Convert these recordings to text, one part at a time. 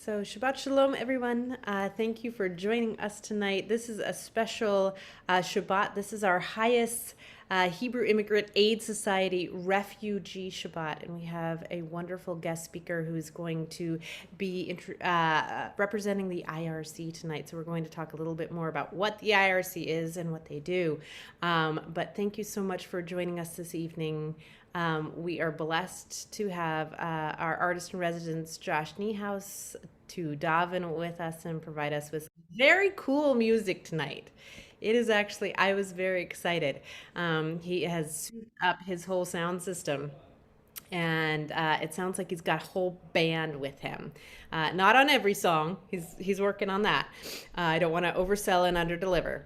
So, Shabbat Shalom, everyone. Thank you for joining us tonight. This is a special Shabbat. This is our highest Hebrew Immigrant Aid Society Refugee Shabbat. And we have a wonderful guest speaker who's going to be representing the IRC tonight. So, we're going to talk a little bit more about what the IRC is and what they do. But thank you so much for joining us this evening. We are blessed to have our artist in residence, Josh Niehaus, to daven with us and provide us with very cool music tonight. It is actually, I was very excited. He has souped up his whole sound system, and it sounds like he's got a whole band with him. Not on every song, he's working on that. I don't want to oversell and underdeliver.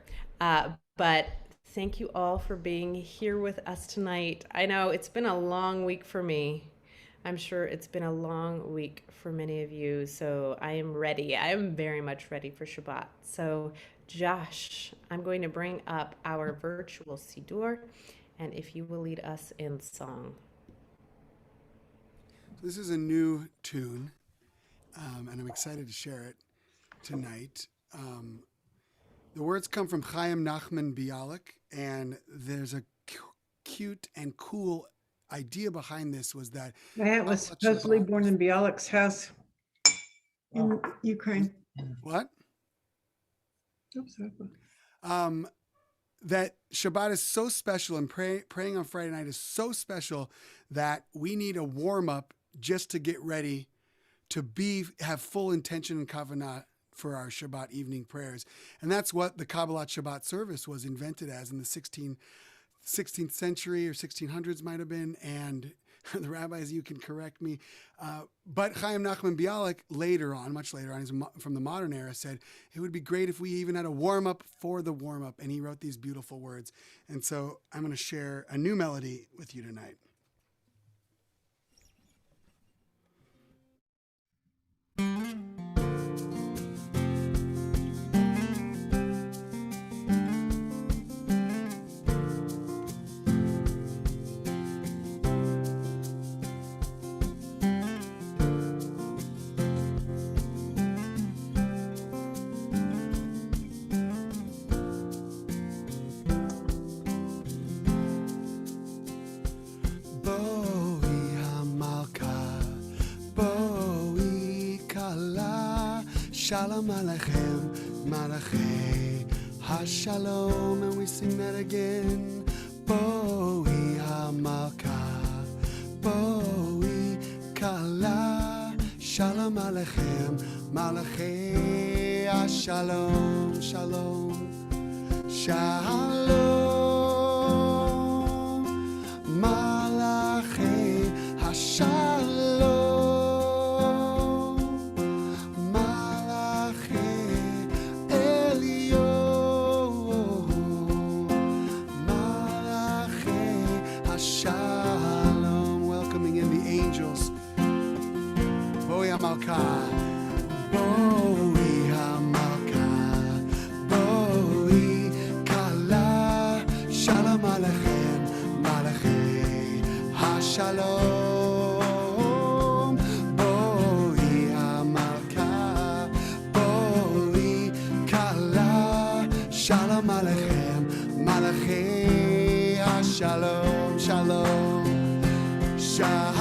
But thank you all for being here with us tonight. I know it's been a long week for me. I'm sure it's been a long week for many of you, so I am ready. I am very much ready for Shabbat. So, Josh, I'm going to bring up our virtual Siddur, and if you will lead us in song. This is a new tune, and I'm excited to share it tonight. The words come from Chaim Nachman Bialik, and there's a cute and cool idea behind this was that Matt was supposedly born in Bialik's house in Ukraine. What? Oops, that Shabbat is so special, and praying on Friday night is so special that we need a warm-up just to get ready to have full intention and kavanah for our Shabbat evening prayers. And that's what the Kabbalat Shabbat service was invented as in the 16th century or 1600s might have been, and the rabbis, you can correct me. But Chaim Nachman Bialik much later on, he's from the modern era, said it would be great if we even had a warm-up for the warm-up, and he wrote these beautiful words. And so I'm going to share a new melody with you tonight. Shalom Aleichem, Malachei HaShalom, and we sing that again. Boi HaMalka, Boi Kala, Shalom Aleichem, Malachei HaShalom, Shalom, Shalom, Malachei HaShalom. Malka, Boi HaMalka, Boi Kala, Shalom Aleichem, Malachei HaShalom, Boi HaMalka, Boi Kala, Shalom Aleichem, Malachei HaShalom, Shalom, Shalom.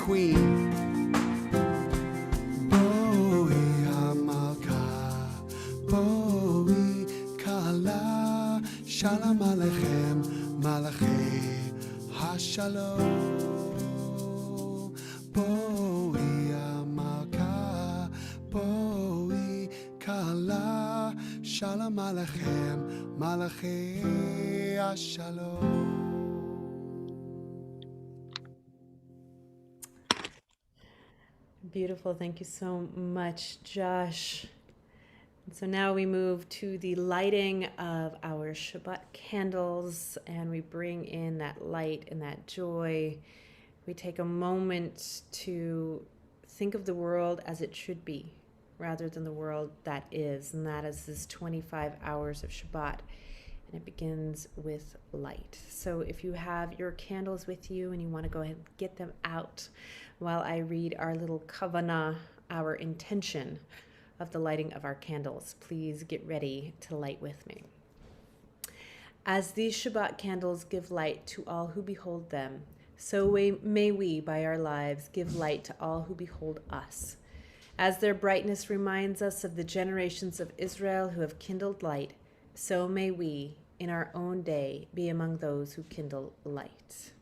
Queen. Boi HaMalka, Boi Kala, Shalom Aleichem, Malachei HaShalom. Boi HaMalka, Boi Kala, Shalom Aleichem, Malachei HaShalom. Beautiful. Thank you so much, Josh. And so now we move to the lighting of our our Shabbat candles and we bring in that light and that joy. We take a moment to think of the world as it should be rather than the world that is, and that is this 25 hours of Shabbat. And it begins with light. So if you have your candles with you and you want to go ahead and get them out while I read our little kavanah, our intention of the lighting of our candles, please get ready to light with me. As these Shabbat candles give light to all who behold them, so may we, by our lives, give light to all who behold us. As their brightness reminds us of the generations of Israel who have kindled light, so may we, in our own day, be among those who kindle light.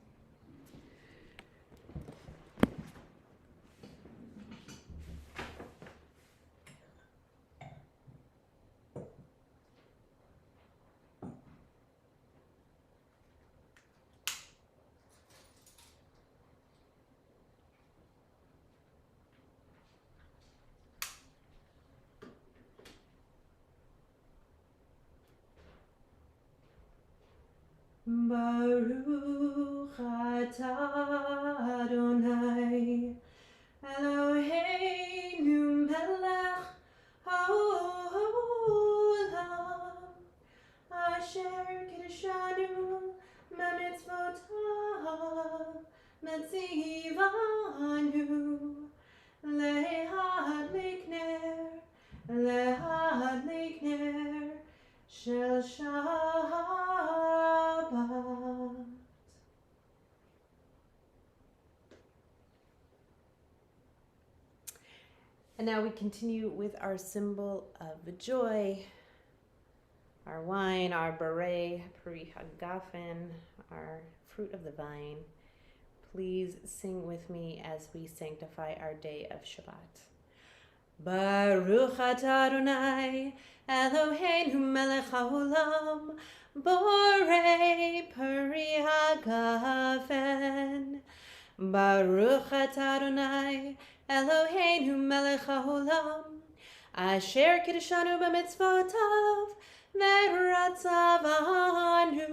Baruch atah Adonai Eloheinu melech haolam asher kiddushanu b'mitzvotav metzivanu lehadlik ner shel Shabbat. And now we continue with our symbol of joy, our wine, our beret, Peri Hagafen, our fruit of the vine. Please sing with me as we sanctify our day of Shabbat. Baruch atah Adonai Eloheinu melech haolam borei peri hagafen. Baruch atah Adonai Eloheinu melech haolam asher kiddushanu b'mitzvotav v'ratzavanu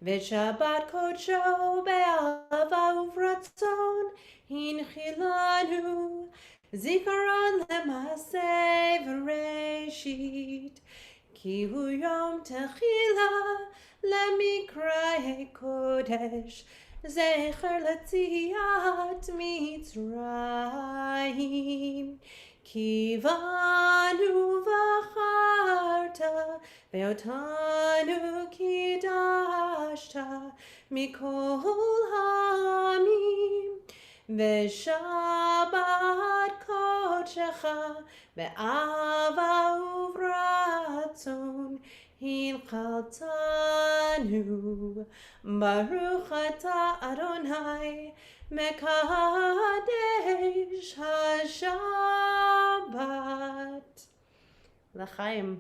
v'shabbat kodsho be'ahava uvratzon hinchilanu Zikaron lemaseh v'reshit ki hu yom techila lemikrei kodesh zecher letziat mitzrayim ki vanu v'charta ve'otanu kidashta mikol hamim V'shabbat kodshecha be'ava uvratzon hinchaltanu Baruch atah Adonai mekadesh haShabbat. L'chaim.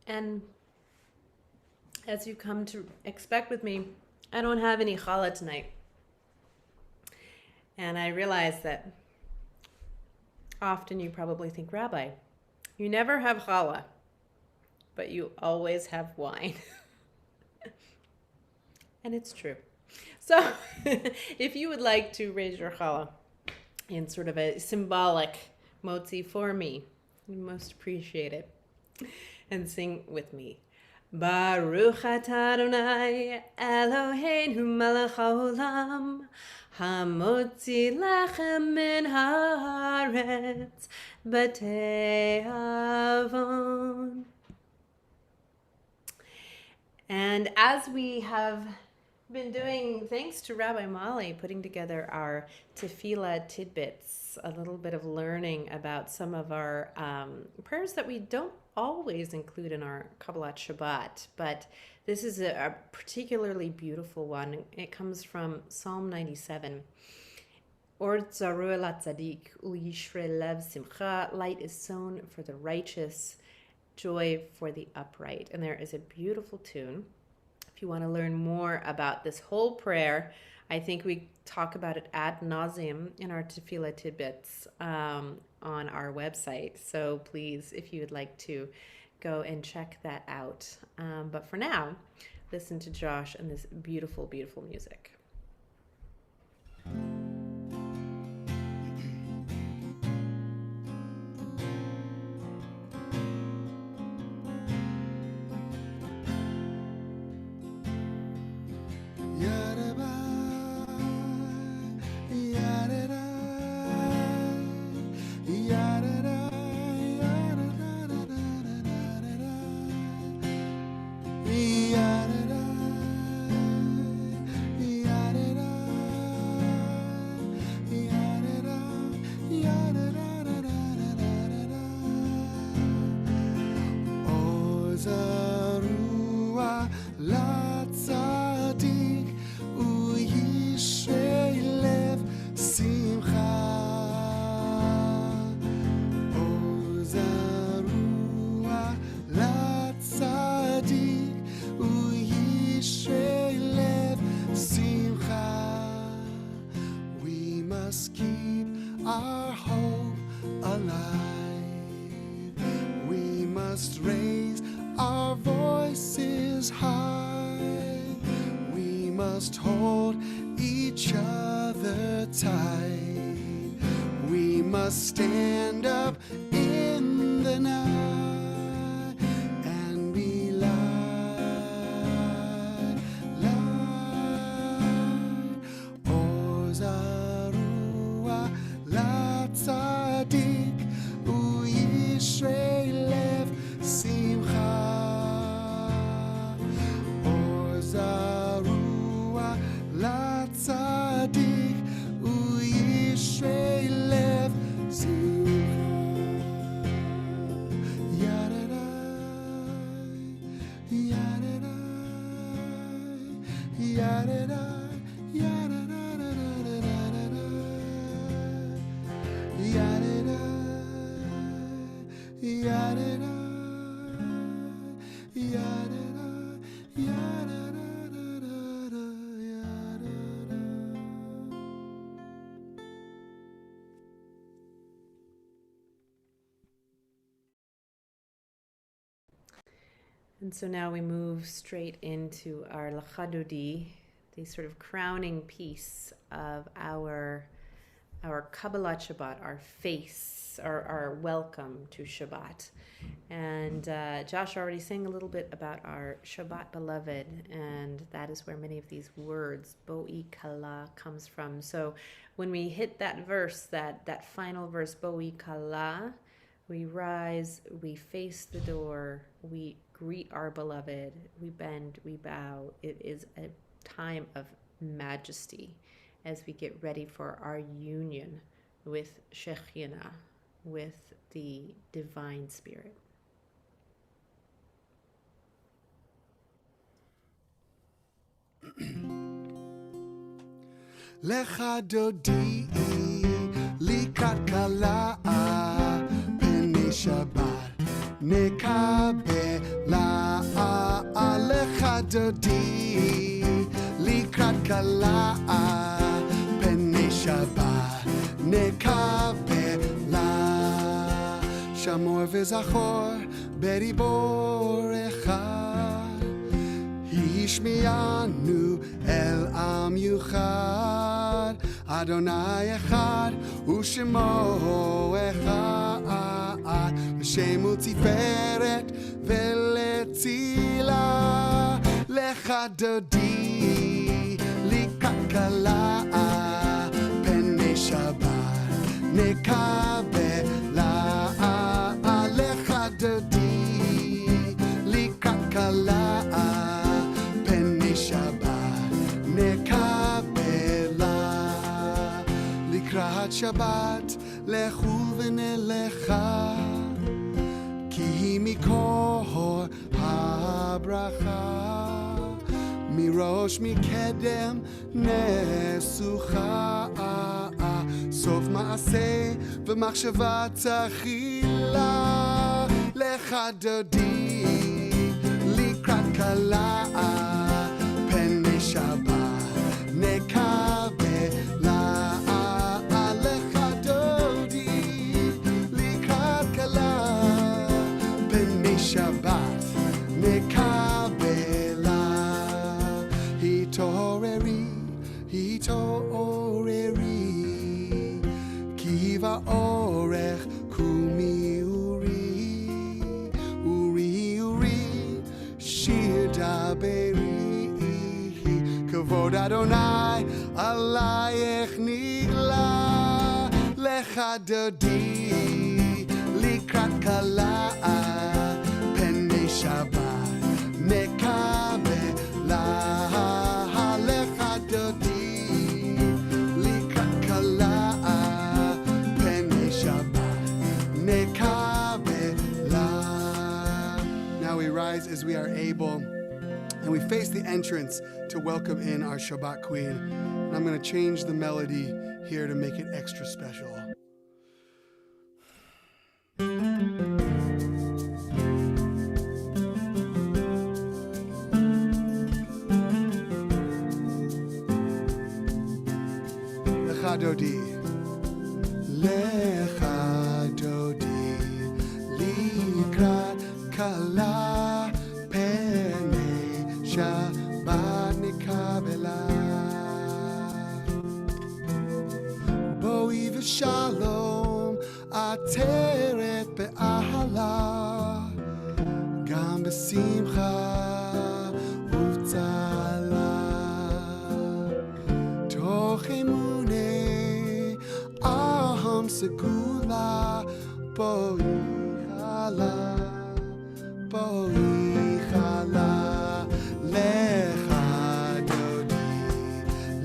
And as you come to expect with me, I don't have any challah tonight. And I realize that often you probably think, Rabbi, you never have challah, but you always have wine. And it's true. So if you would like to raise your challah in sort of a symbolic motzi for me, you most appreciate it. And sing with me. Baruch atah Adonai Eloheinu melech haolam hamotzi lechem min haaretz b'te'avon. And as we have been doing, thanks to Rabbi Molly, putting together our tefillah tidbits, a little bit of learning about some of our prayers that we don't always include in our Kabbalat Shabbat, but this is a particularly beautiful one. It comes from Psalm 97. Or tzaru el tzadik uyishre lev simcha. Light is sown for the righteous, joy for the upright. And there is a beautiful tune. If you want to learn more about this whole prayer, I think we talk about it ad nauseum in our tefillah tidbits on our website. So please, if you would like to go and check that out. But for now, listen to Josh and this beautiful, beautiful music. Raise our voices high. We must hold each other tight. We must stand up in the night and be light, light. Ozarua la tzadik u'yishrei lev simcha. Ozarua la tzadik u'yishrei lev simcha. Yadadai, yadadai, yadadai, yadadadadadadadadai. Yadadai, yadadai, yadadai, yadadadadadadai, yadadai. And so now we move straight into our Lachadodi, the sort of crowning piece of our Kabbalat Shabbat, our face, our welcome to Shabbat. And Josh already sang a little bit about our Shabbat beloved, and that is where many of these words, Bo'i Kala, comes from. So when we hit that verse, that final verse, Bo'i Kala, we rise, we face the door, we greet our beloved, we bend, we bow. It is a time of majesty as we get ready for our union with Shekhinah, with the divine spirit. Lecha dodi likat kala peni Shabbat nekabela. Lecha dodi likat kala peni Shabbat nekabela. Shamor v'zachor beribor echad Hishmianu el am yuchad. Adonai echad u'shemo echad. L'shemu tiferet v'letzila. Lecha dodi likat kala peni Shabbat nekabela. Lecha dodi likat kala peni Shabbat nekabela. Likrat Shabbat lechu v'nelecha ki hi mikor habracha. Mirosh mikedem nesucha. Sof maaseh v'machshava tachila. Lecha dodi likrat kala peni Shabbat nekabela. האורך, קומי אורי, אורי אורי, שיר דברי, כבוד אדוני עלייך נגלה, לך דודי לקראת כלה, פני שבת נקבלה, לך דודי לקראת כלה, פני שבת נקבלה. Now we rise as we are able, and we face the entrance to welcome in our Shabbat Queen. And I'm going to change the melody here to make it extra special. Lecha Dodi, Lecha Dodi, Likrat Kala, Pene Shabbat Nikabela, Boi v'shalom, Ateret be'ahala, Gam b'simcha uv'tzala, Toch emune, Aham segula, Boi chala, Boi chala, Lecha Dodi,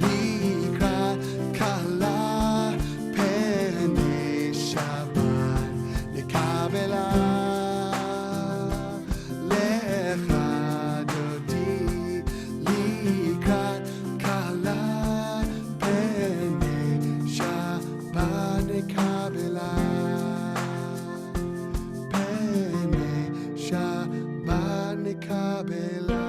Likrat Kala, Pene Shabbat Nikabela, Lecha Dodi, Likrat Kala, Pene Shabbat Nikabela, Pene Shabbat Nikabela.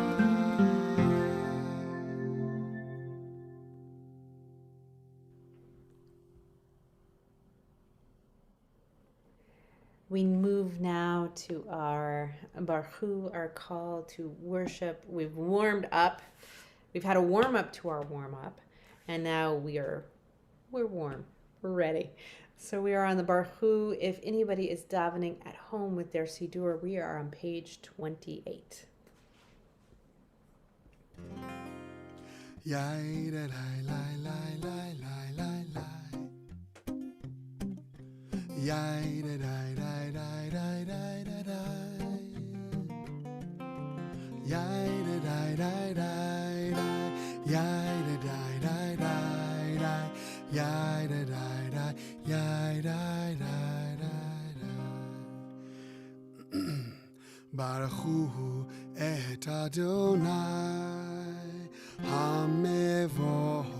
We move now to our Baruch, our call to worship. We've warmed up. We've had a warm up to our warm up, and now we're warm. We're ready. So we are on the Baruch. If anybody is davening at home with their Siddur, we are on page 28. Yai da lai lai lai lai lai lai lai. Yai da dai dai dai dai dai dai dai. Yai da dai dai dai dai. Yai da dai dai dai dai. Yai da dai dai. Yai dai dai dai dai. Baruch hu et Adonai Hamevorach.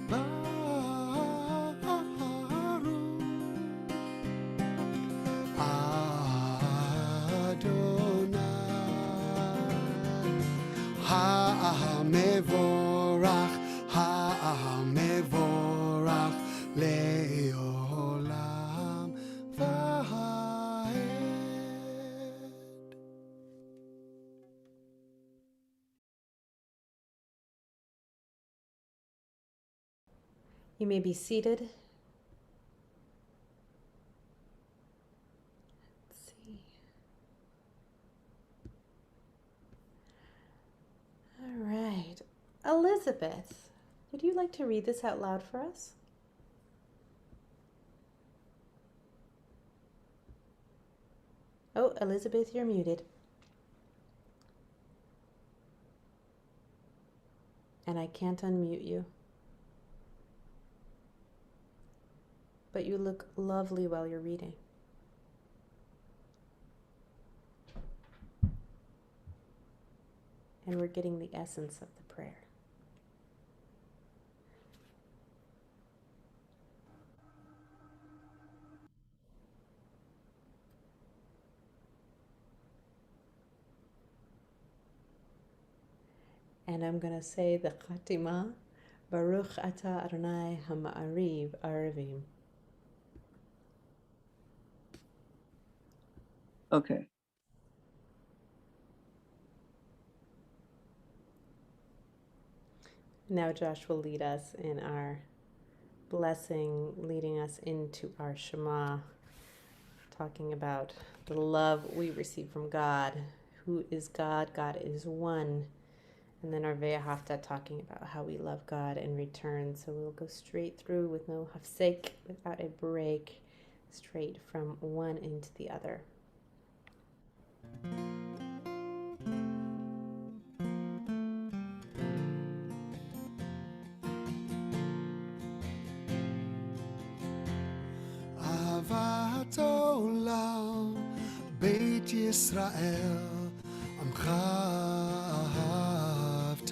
Baruch Adonai Hamevorach, Hamevorach leolam va'ed. You may be seated. Let's see. All right. Elizabeth, would you like to read this out loud for us? Oh, Elizabeth, you're muted. And I can't unmute you. But you look lovely while you're reading. And we're getting the essence of the prayer. And I'm going to say the Khatimah, Baruch Ata Adonai HaMa'ariv Arivim. Okay. Now Josh will lead us in our blessing leading us into our Shema, talking about the love we receive from God. Who is God? God is one. And then our Ve'ahavta talking about how we love God in return. So we'll go straight through with no hafsek, without a break, straight from one into the other. אהבת העולם, בית ישראל, עמך אהבת.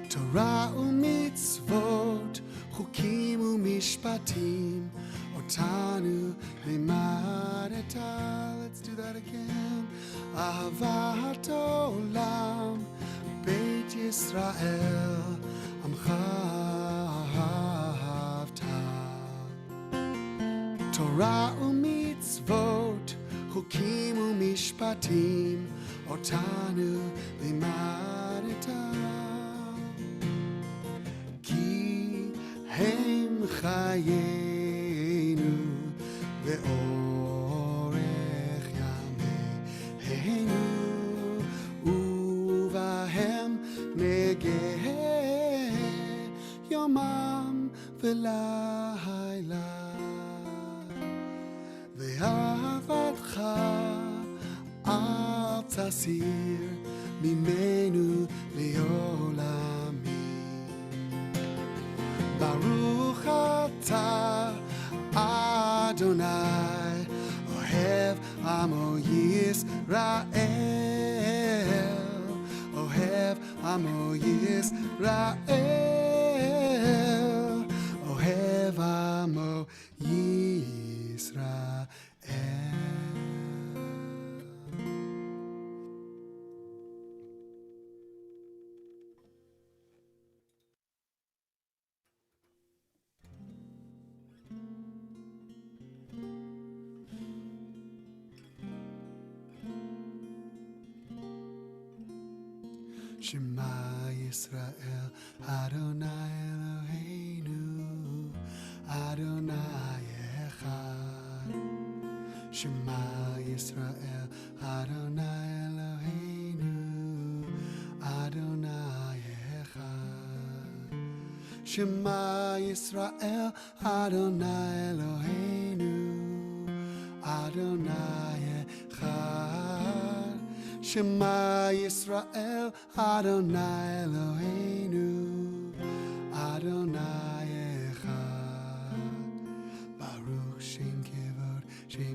תורה ומצוות, חוקים ומשפטים, אותנו לימדת. Let's do that again. אהבת העולם, בית ישראל, עמך אהבת. תורה ומצוות, חוקים ומשפטים, אותנו לימדת. כי הם חיינו ואורך ימינו, ובהם נגה יומם ולילה. ואהבתך אל תסיר ממנו לעולמי. ברוך אתה אדוני, אוהב עמו ישראל, אוהב עמו ישראל, אוהב עמו ישראל. Shema Yisrael, Adonai Eloheinu, Adonai Echad. Shema Yisrael, Adonai Eloheinu, Adonai Echad. Shema Yisrael, Adonai Eloheinu, Adonai Echad. Shema Yisrael, Adonai Eloheinu, Adonai Echad. Baruch Shem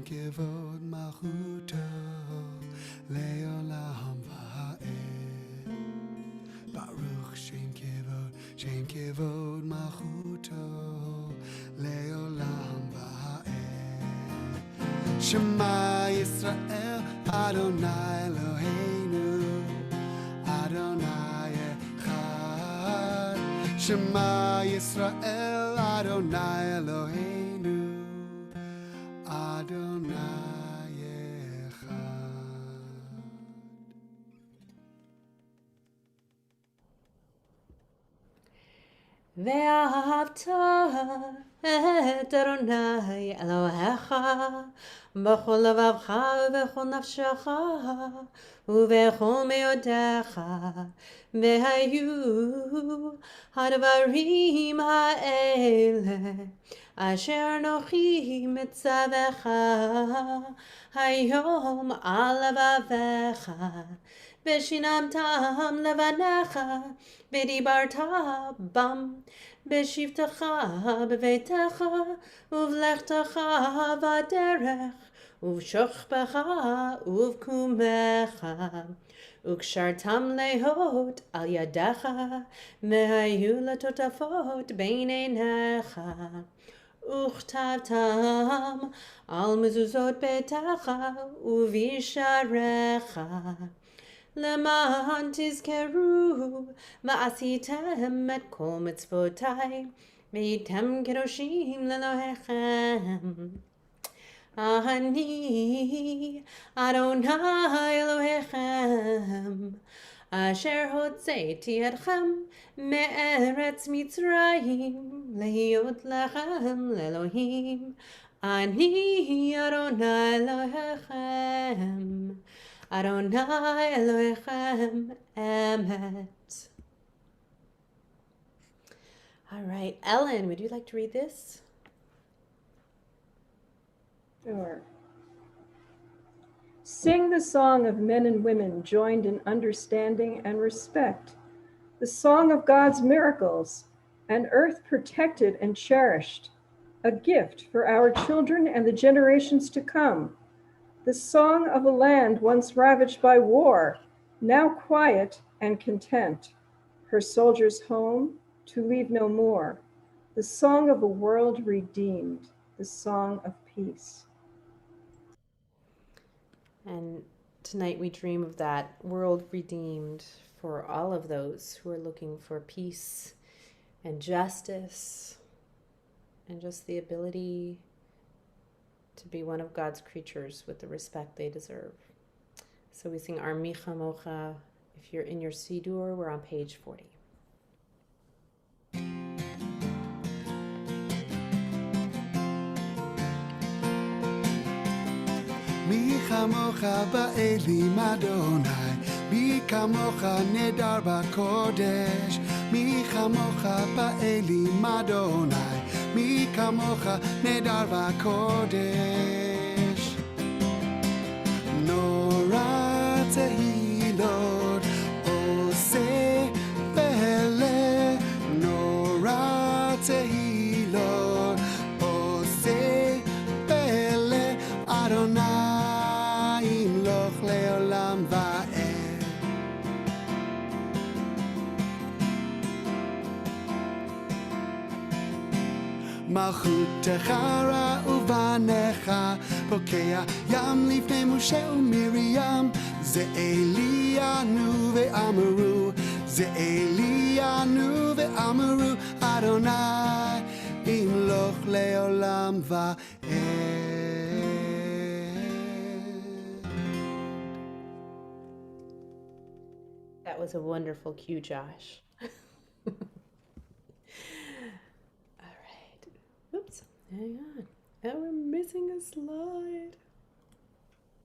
Kevod Malchuto, Leolam Va'ed. Baruch Shem Kevod Malchuto, Leolam Va'ed. Shema Yisrael, Adonai Eloheinu, Adonai Echad. Shema Yisrael, Adonai Eloheinu, Adonai Echad. ואהבת את אדוני אלוהיך בכל לבבך ובכל נפשך ובכל מאודיך, והיו הדברים האלה אשר אנוכי מצווך היום על לבביך, ושיננתם לבניך ודיברת בם בשבתך בביתך ובלכתך בדרך ובשוכבך ובקומך, וקשרתם להות על ידך, והיו לטוטפות בין עיניך, וכתבתם על מזוזות ביתך ובשעריך, למען תזכרו ועשיתם את כל מצוותיי, והייתם קדושים לאלוהיכם. אני אדוני אלוהיכם, אשר הוצאתי אתכם מארץ מצרים, להיות לכם לאלוהים. אני אדוני אלוהיכם, אדוני אלוהיכם אמת. All right, Ellen, would you like to read this? Sure. Sing the song of men and women joined in understanding and respect, the song of God's miracles, an earth protected and cherished, a gift for our children and the generations to come, the song of a land once ravaged by war, now quiet and content, her soldiers home to leave no more, the song of a world redeemed, the song of peace. And tonight we dream of that world redeemed for all of those who are looking for peace and justice and just the ability to be one of God's creatures with the respect they deserve. So we sing our Mi Chamocha. If you're in your Siddur, we're on page 40. מי כמוך באלים אדוני, מי כמוך נדר בקודש, מי כמוך באלים אדוני, מי כמוך נדר בקודש. נורא תהילות עושה פלא, נורא תהילות עושה פלא, אדוני לעולם ועד. מלכותך ראו בניך, פוקע ים לפני משה ומרים, זה אלינו ואמרו, זה אלינו ואמרו, אדוני ימלוך לעולם ועד. That was a wonderful cue, Josh. All right. Oops. Hang on. Oh, we're missing a slide.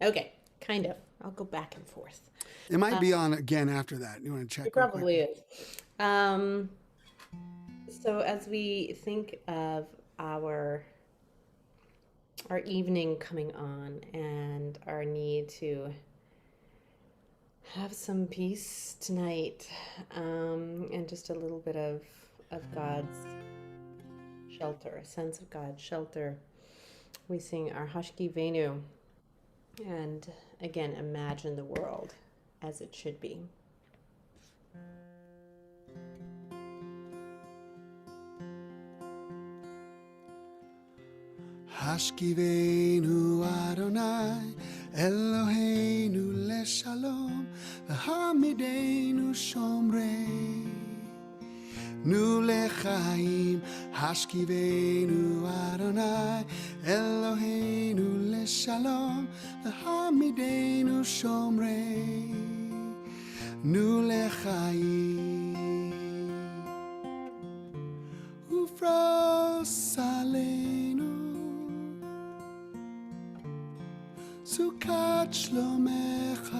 Okay, kind of. I'll go back and forth. It might be on again after that. You want to check? It probably is. So as we think of our evening coming on and our need to have some peace tonight, and just a little bit of God's shelter, a sense of God's shelter, we sing our Hashki Venu, and again imagine the world as it should be. השכיבנו אדוני אלוהינו לשלום והעמידנו שומרי נו לחיים. השכיבנו אדוני אלוהינו לשלום והעמידנו שומרי נו לחיים. ופרוס עלינו סוכת שלומך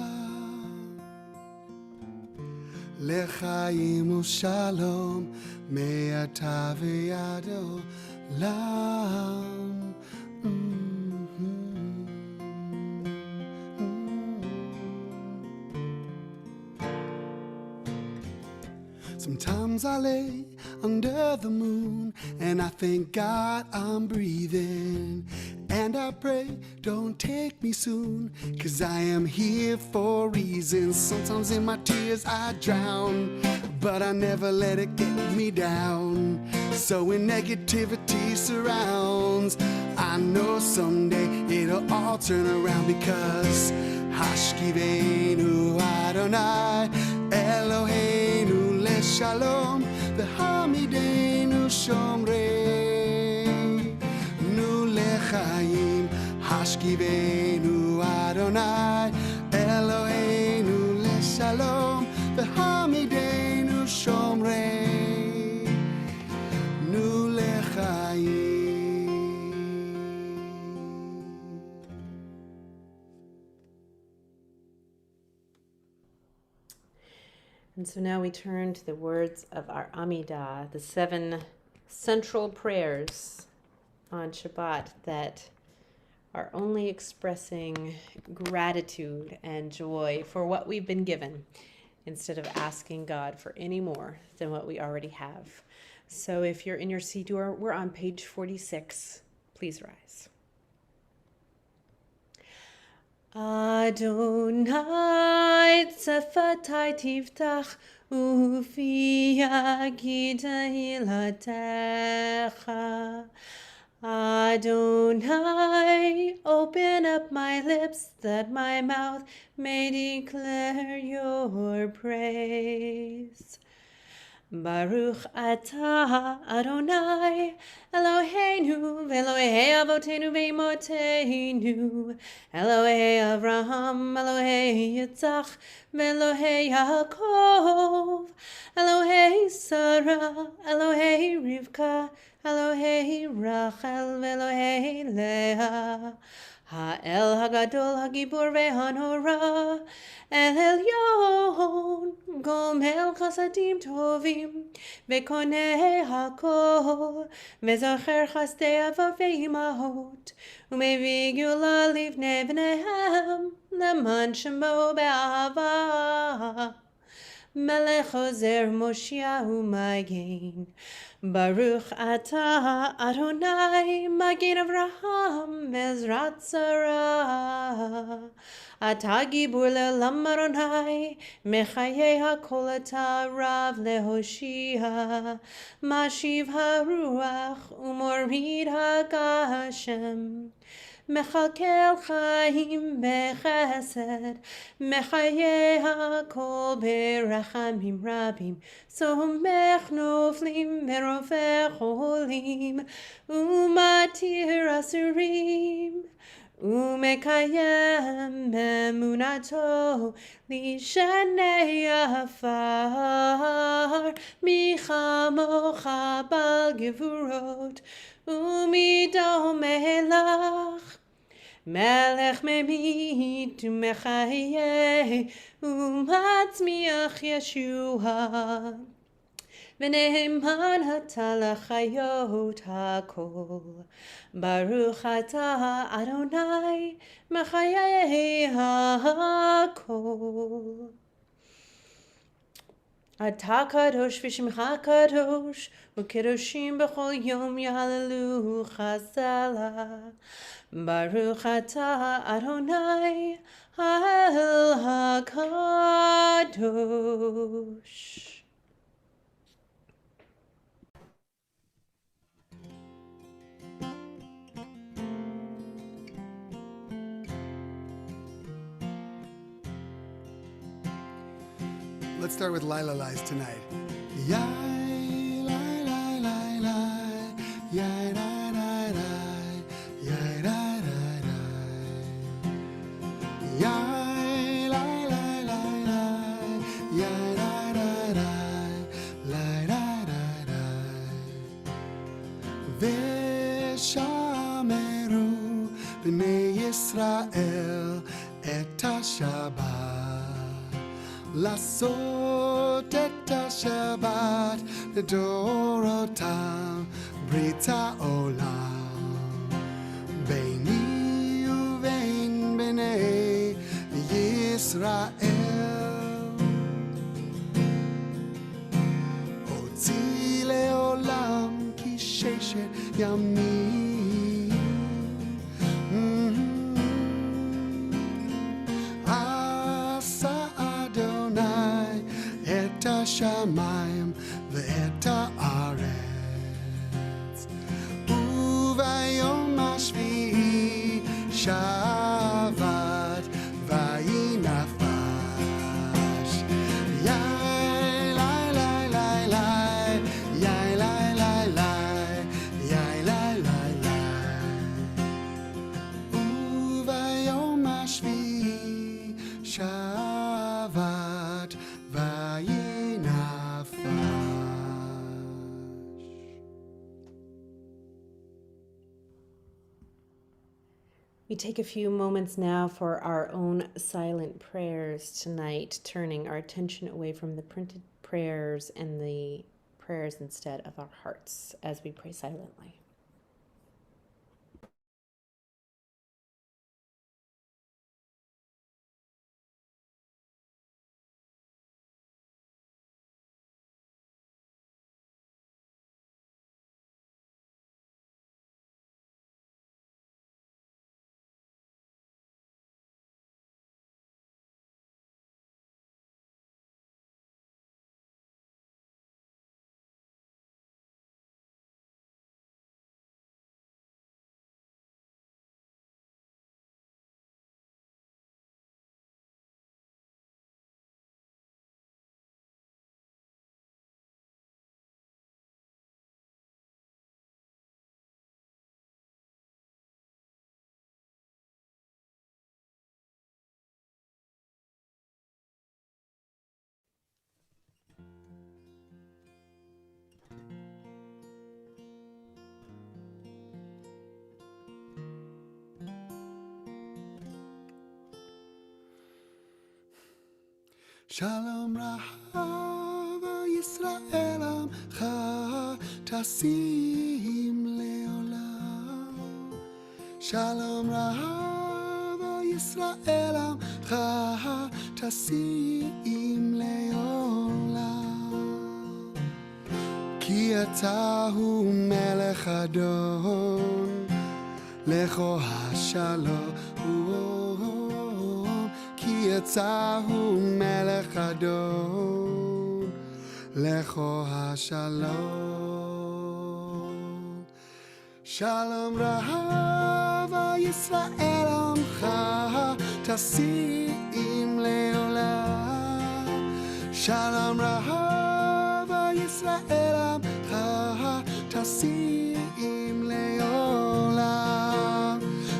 לחיים ושלום מעתה ועד עולם. Sometimes I lay under the moon and I thank God I'm breathing. And I pray, don't take me soon, 'cause I am here for reasons. Sometimes in my tears I drown, but I never let it get me down. So when negativity surrounds, I know someday it'll all turn around, because Hashkivenu Adonai Eloheinu Leshalom V'hamidenu Shomrei Nu Lechaim. Hashkivenu Adonai Eloheinu Leshalom And so now we turn to the words of our Amidah, the 7 central prayers on Shabbat that are only expressing gratitude and joy for what we've been given instead of asking God for any more than what we already have. So if you're in your Siddur, we're on page 46. Please rise. Adonai tzefatai tiftach ufi yagid hilatecha. Adonai, open up my lips that my mouth may declare your praise. Baruch atah Adonai Eloheinu Elohei Avotenu ve'imotenu Elohei Avraham Elohei Yitzchak Elohei Yaakov Elohei Sarah Elohei Rivka Elohei Rachel Elohei Leah Ha'el Hagadol Hagibur ve'hanora El Elyon Gomel Chasadim Tovim Vekoneh Hakol Vezocher Chasdei Avot ve'imahot Umevi Gula Livnei Bneihem Leman Shemo be'ahava Melech Ozer Moshiach Magen Baruch atah Adonai Magen Avraham Ezrat Sarah Atah Gibur le'olam Adonai Mechayei HaKol atah Rav leHoshia Mashiv HaRuach Umorid HaGashem Mechalkel Chaim Bechesed Mechayei HaKol Berachamim Rabim Somech Noflim Merofech Cholim Umatir Asurim Umekayem Emunato Lishanei Afar Michamocha Bal Gevurot Umidom Melach Melech Memit Umechaye Umatzmiach Yeshua V'ne'eman hatalachayot hakol Baruch atah Adonai Mechayei hakol Atah kadosh v'shimcha kadosh U'kedoshim b'chol yom yahalelu chazala Baruch atah Adonai Ha'el HaKadosh. Let's start with Lila Lies tonight. Yai, lai, lai, lai, lai. Yai, lai, lai, lai. Yai, lai, lai, lai. Yai, lai, lai, lai, lai. Yai, lai, lai, lai. Lai, lai, lai, lai. Veshameru b'nei Yisrael et HaShabbat. Lasot et HaShabbat לדורותם ברית העולם ביני ובין בני ישראל הוציא לעולם כי ששת ימים עשה אדוני את השמיים ואת הארץ וביום השביעי שבת ויהי נפש יאי לי לי לי לי יאי לי לי לי יאי לי לי We take a few moments now for our own silent prayers tonight, turning our attention away from the printed prayers and the prayers instead of our hearts as we pray silently. Shalom Rahava Yisrael Amcha Tasim Leolam. Shalom Rahava Yisrael Amcha Tasim Leolam. Ki atahu melech adon lecho hashalom. יצאהו מלך אדון לכו השלום שלום רב ישראל עמך תשים לעולם שלום רב ישראל עמך תשים לעולם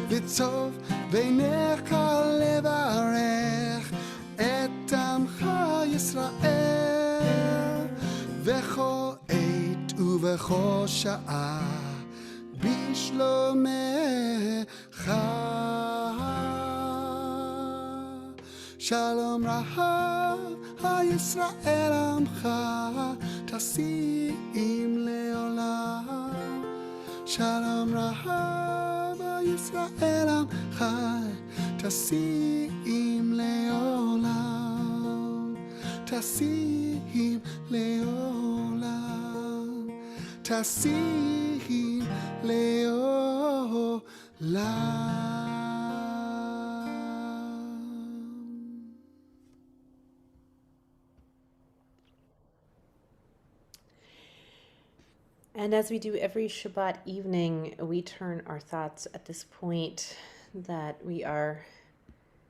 וטוב בעיניך לברך את עמך ישראל בכל עת ובכל שעה בשלומך שלום רב ישראל עמך תשים לעולם שלום רב ישראל עמך תשים לעולם תשים לעולם תשים לעולם And as we do every Shabbat evening, we turn our thoughts at this point that we are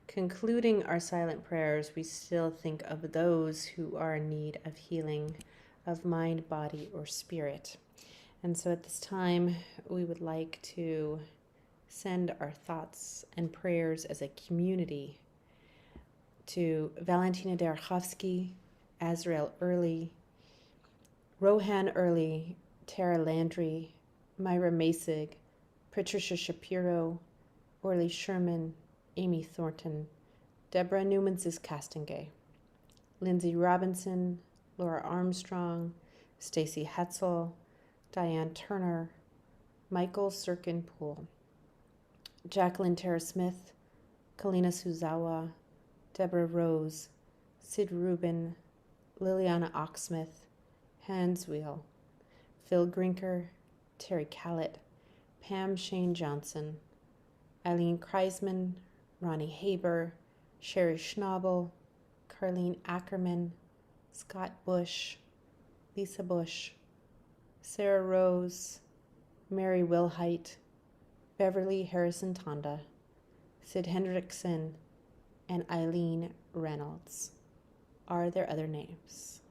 concluding our silent prayers. We still think of those who are in need of healing of mind, body, or spirit. And so at this time, we would like to send our thoughts and prayers as a community to Valentina Darchovsky, Azrael Early, Rohan Early, Tara Landry, Myra Masig, Patricia Shapiro, Orly Sherman, Amy Thornton, Deborah Newman's Castingay, Lindsay Robinson, Laura Armstrong, Stacy Hetzel, Diane Turner, Michael Sirkin-Poole, Jacqueline Tara Smith, Kalina Suzawa, Deborah Rose, Sid Rubin, Liliana Oxsmith, Hans Wheel, Phil Grinker, Terry Callett, Pam Shane Johnson, Eileen Kreisman, Ronnie Haber, Sherry Schnabel, Carlene Ackerman, Scott Bush, Lisa Bush, Sarah Rose, Mary Wilhite, Beverly Harrison Tonda, Sid Hendrickson, and Eileen Reynolds. Are there other names?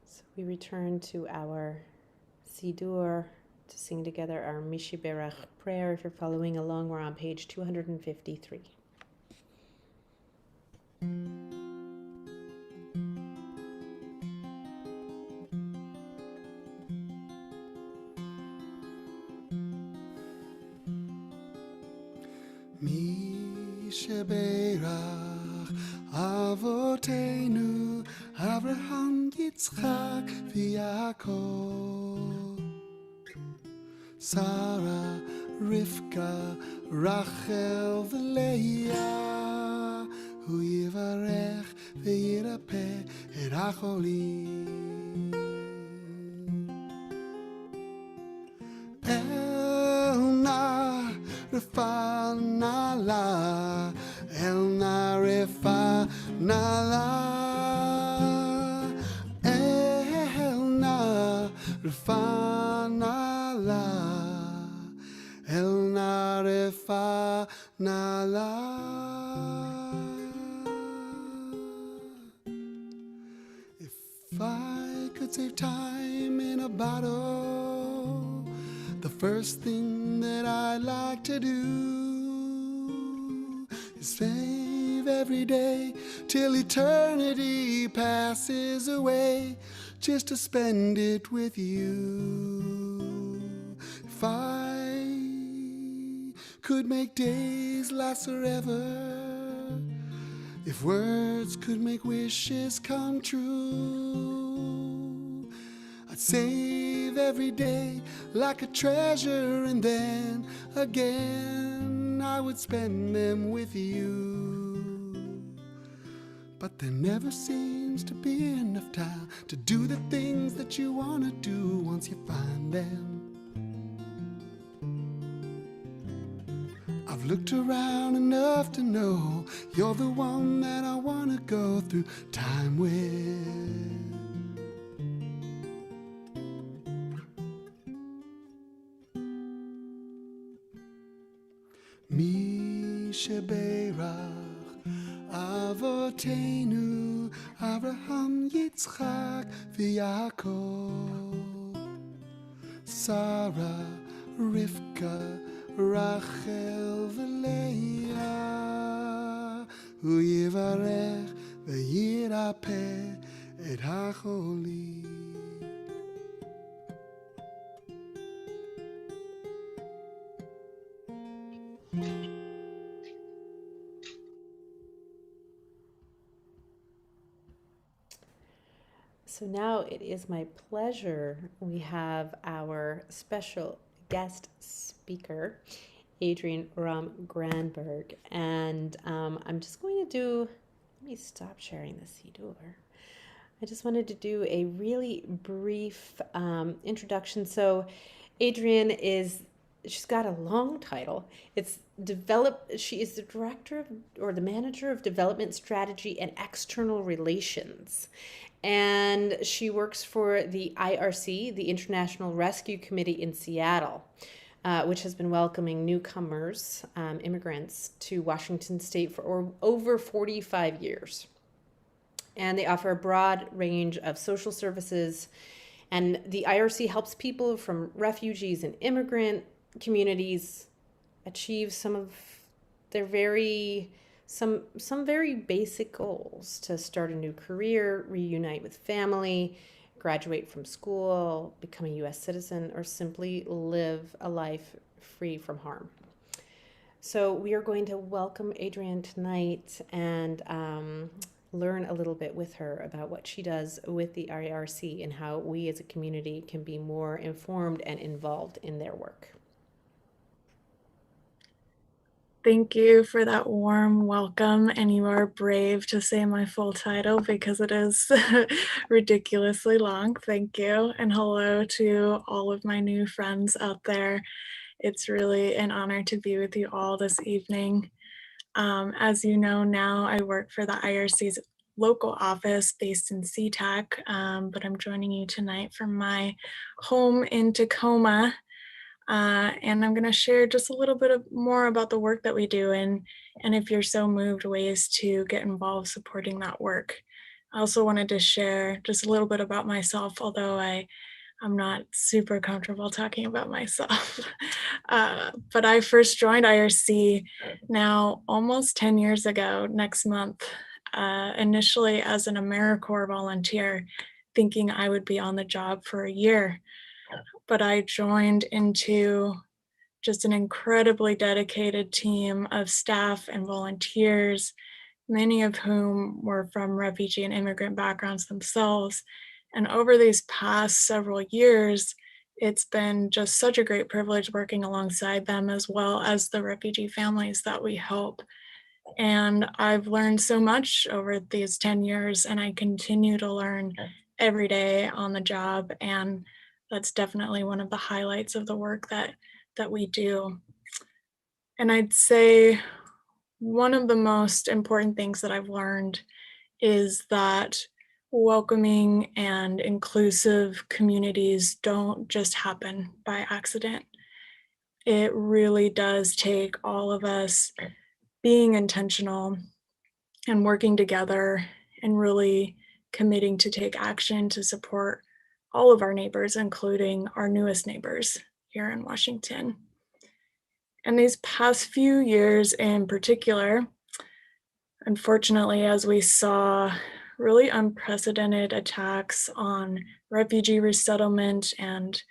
So we return to our Siddur to sing together our Mishiberach prayer. If you're following along, we're on page 253. Mishiberach Avotenu Abraham, Yitzchak, v'Yaakov, Sarah, Rivka, Rachel, v'Leah, Hu yivarech v'yirapeh et hacholim. Elna refanala, Elna refanala, Elna refanala, Elna refanala. If I could save time in a bottle, the first thing that I'd like to do is save every day till eternity passes away, just to spend it with you. If I could make days last forever, if words could make wishes come true, I'd save every day like a treasure, and then again I would spend them with you. But there never seems to be enough time to do the things that you want to do once you find them. I've looked around enough to know you're the one that I want to go through time with. Mishiberach Avotenu Abraham, Yitzchak, v'Yaakov, Sarah, Rivka, Rachel, v'Leah, Hu yivarech v'yirapeh et hacholim. So now it is my pleasure. We have our special guest speaker, Adrian Ram Granberg. And I'm just going to do, let me stop sharing the Siddur. I just wanted to do a really brief introduction. So Adrian she's got a long title. She is the director or the manager of development strategy and external relations. And she works for the IRC, the International Rescue Committee in Seattle, which has been welcoming newcomers, immigrants, to Washington State for over 45 years. And they offer a broad range of social services. And the IRC helps people from refugees and immigrant communities achieve some of their some very basic goals: to start a new career, reunite with family, graduate from school, become a U.S. citizen, or simply live a life free from harm. So we are going to welcome Adrienne tonight and learn a little bit with her about what she does with the IRC and how we as a community can be more informed and involved in their work. Thank you for that warm welcome, and you are brave to say my full title because it is ridiculously long. Thank you, and hello to all of my new friends out there. It's really an honor to be with you all this evening. As you know now, I work for the IRC's local office based in SeaTac, but I'm joining you tonight from my home in Tacoma. And I'm going to share just a little bit more about the work that we do, and if you're so moved, ways to get involved supporting that work. I also wanted to share just a little bit about myself, although I I'm not super comfortable talking about myself. But I first joined IRC now almost 10 years ago next month, initially as an AmeriCorps volunteer, thinking I would be on the job for a year. But I joined into just an incredibly dedicated team of staff and volunteers, many of whom were from refugee and immigrant backgrounds themselves. And over these past several years, it's been just such a great privilege working alongside them, as well as the refugee families that we help. And I've learned so much over these 10 years, and I continue to learn every day on the job. And that's definitely one of the highlights of the work that we do. And I'd say one of the most important things that I've learned is that welcoming and inclusive communities don't just happen by accident. It really does take all of us being intentional and working together and really committing to take action to support all of our neighbors, including our newest neighbors here in Washington. And these past few years in particular, unfortunately, as we saw really unprecedented attacks on refugee resettlement and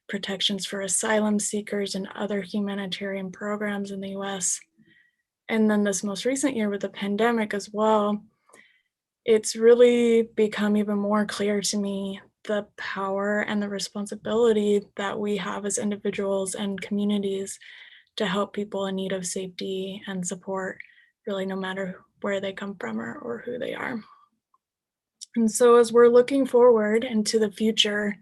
protections for asylum seekers and other humanitarian programs in the US, and then this most recent year with the pandemic as well, it's really become even more clear to me the power and the responsibility that we have as individuals and communities to help people in need of safety and support, really no matter where they come from or who they are. And so as we're looking forward into the future,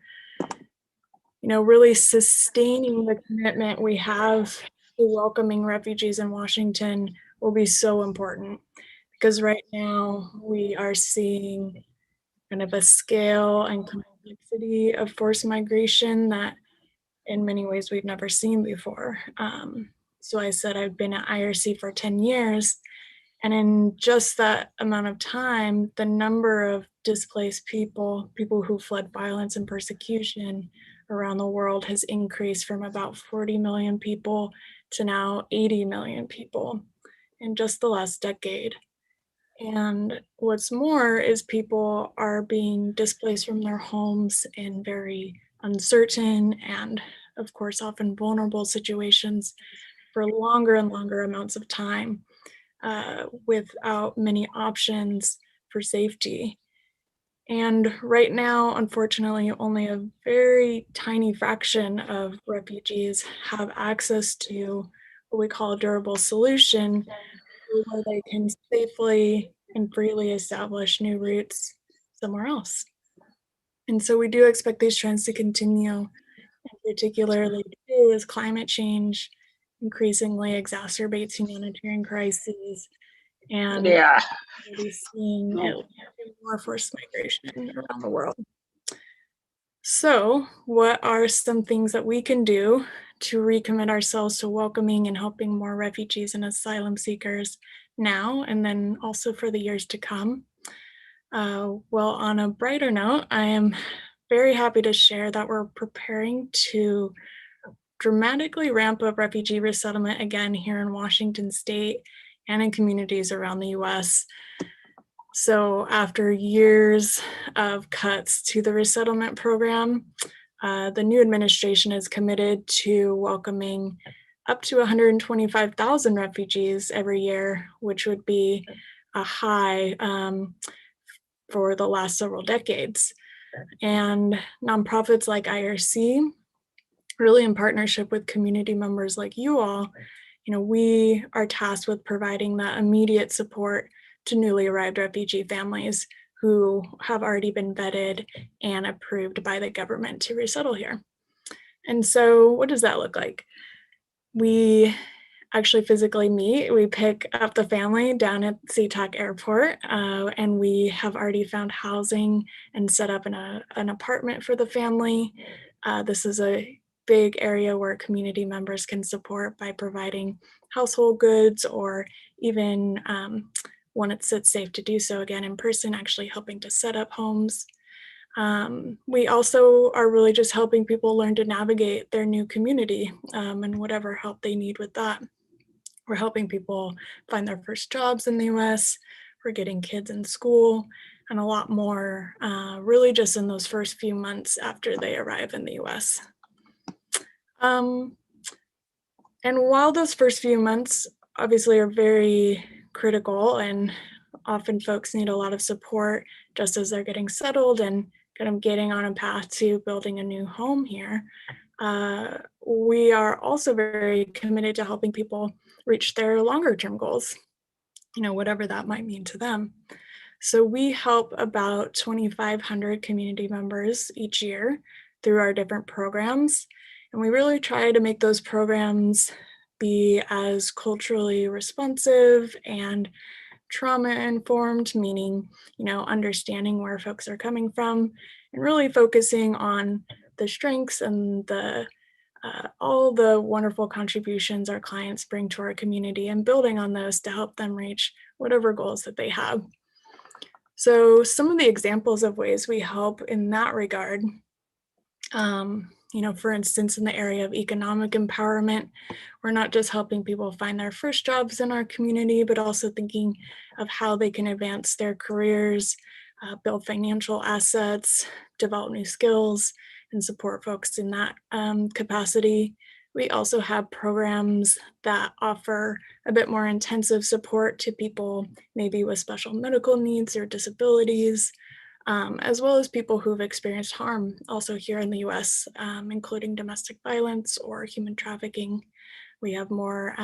really sustaining the commitment we have to welcoming refugees in Washington will be so important, because right now we are seeing kind of a scale and complexity of forced migration that in many ways we've never seen before. So I said I've been at IRC for 10 years, and in just that amount of time, the number of displaced people who fled violence and persecution around the world has increased from about 40 million people to now 80 million people in just the last decade. And what's more is people are being displaced from their homes in very uncertain and, of course, often vulnerable situations for longer and longer amounts of time, without many options for safety. And right now, unfortunately, only a very tiny fraction of refugees have access to what we call a durable solution, where they can safely and freely establish new routes somewhere else. And so we do expect these trends to continue, and particularly too, as climate change increasingly exacerbates humanitarian crises, and we're seeing more forced migration around the world. So, what are some things that we can do to recommit ourselves to welcoming and helping more refugees and asylum seekers now and then also for the years to come? Well, on a brighter note, I am very happy to share that we're preparing to dramatically ramp up refugee resettlement again here in Washington State and in communities around the US. So after years of cuts to the resettlement program, the new administration is committed to welcoming up to 125,000 refugees every year, which would be a high for the last several decades. And nonprofits like IRC, really in partnership with community members like you all, we are tasked with providing that immediate support to newly arrived refugee families who have already been vetted and approved by the government to resettle here. And so what does that look like? We actually physically meet. We pick up the family down at SeaTac Airport, and we have already found housing and set up an apartment for the family. This is a big area where community members can support by providing household goods, or even when it's safe to do so, again in person, actually helping to set up homes. We also are really just helping people learn to navigate their new community and whatever help they need with that. We're helping people find their first jobs in the US. We're getting kids in school and a lot more really just in those first few months after they arrive in the US. And while those first few months obviously are very critical and often folks need a lot of support just as they're getting settled and kind of getting on a path to building a new home here, we are also very committed to helping people reach their longer term goals, whatever that might mean to them. So we help about 2,500 community members each year through our different programs. And we really try to make those programs be as culturally responsive and trauma informed, meaning, understanding where folks are coming from and really focusing on the strengths and all the wonderful contributions our clients bring to our community and building on those to help them reach whatever goals that they have. So some of the examples of ways we help in that regard, for instance, in the area of economic empowerment, we're not just helping people find their first jobs in our community, but also thinking of how they can advance their careers, build financial assets, develop new skills, and support folks in that capacity. We also have programs that offer a bit more intensive support to people maybe with special medical needs or disabilities, as well as people who've experienced harm also here in the US, including domestic violence or human trafficking. We have more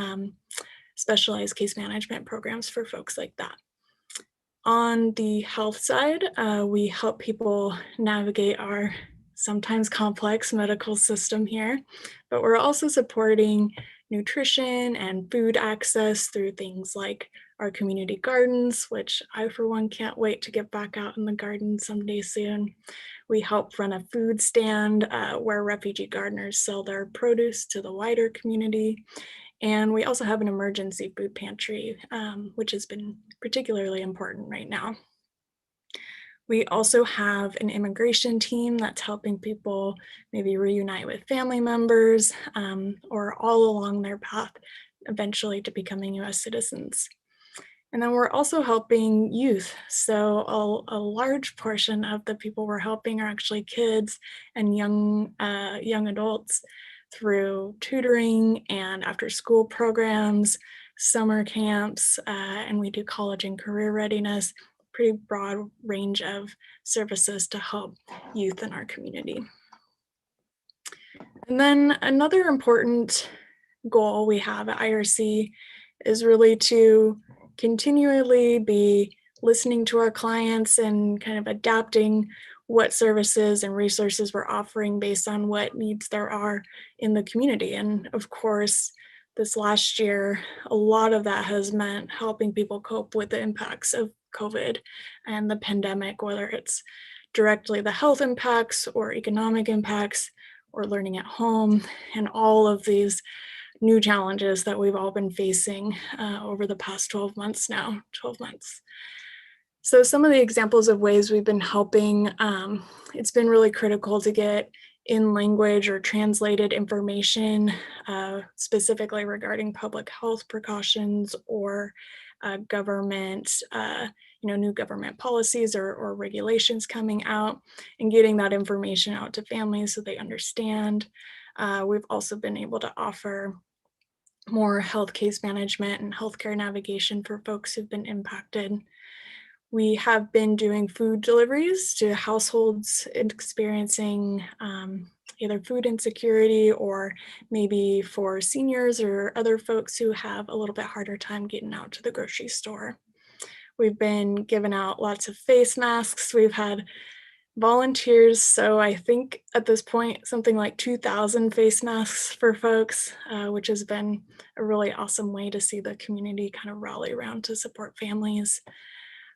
specialized case management programs for folks like that. On the health side, we help people navigate our sometimes complex medical system here, but we're also supporting nutrition and food access through things like our community gardens, which I, for one, can't wait to get back out in the garden someday soon. We help run a food stand where refugee gardeners sell their produce to the wider community. And we also have an emergency food pantry, which has been particularly important right now. We also have an immigration team that's helping people maybe reunite with family members or all along their path eventually to becoming US citizens. And then we're also helping youth. So a large portion of the people we're helping are actually kids and young adults through tutoring and after school programs, summer camps, and we do college and career readiness, pretty broad range of services to help youth in our community. And then another important goal we have at IRC is really to continually be listening to our clients and kind of adapting what services and resources we're offering based on what needs there are in the community. And of course, this last year, a lot of that has meant helping people cope with the impacts of COVID and the pandemic, whether it's directly the health impacts or economic impacts or learning at home, and all of these new challenges that we've all been facing over the past 12 months now, 12 months. So some of the examples of ways we've been helping, it's been really critical to get in language or translated information, specifically regarding public health precautions or government, new government policies or regulations coming out, and getting that information out to families so they understand. We've also been able to offer more health case management and healthcare navigation for folks who've been impacted. We have been doing food deliveries to households experiencing either food insecurity or maybe for seniors or other folks who have a little bit harder time getting out to the grocery store. We've been giving out lots of face masks. We've had volunteers, so I think at this point something like 2,000 face masks for folks, which has been a really awesome way to see the community kind of rally around to support families.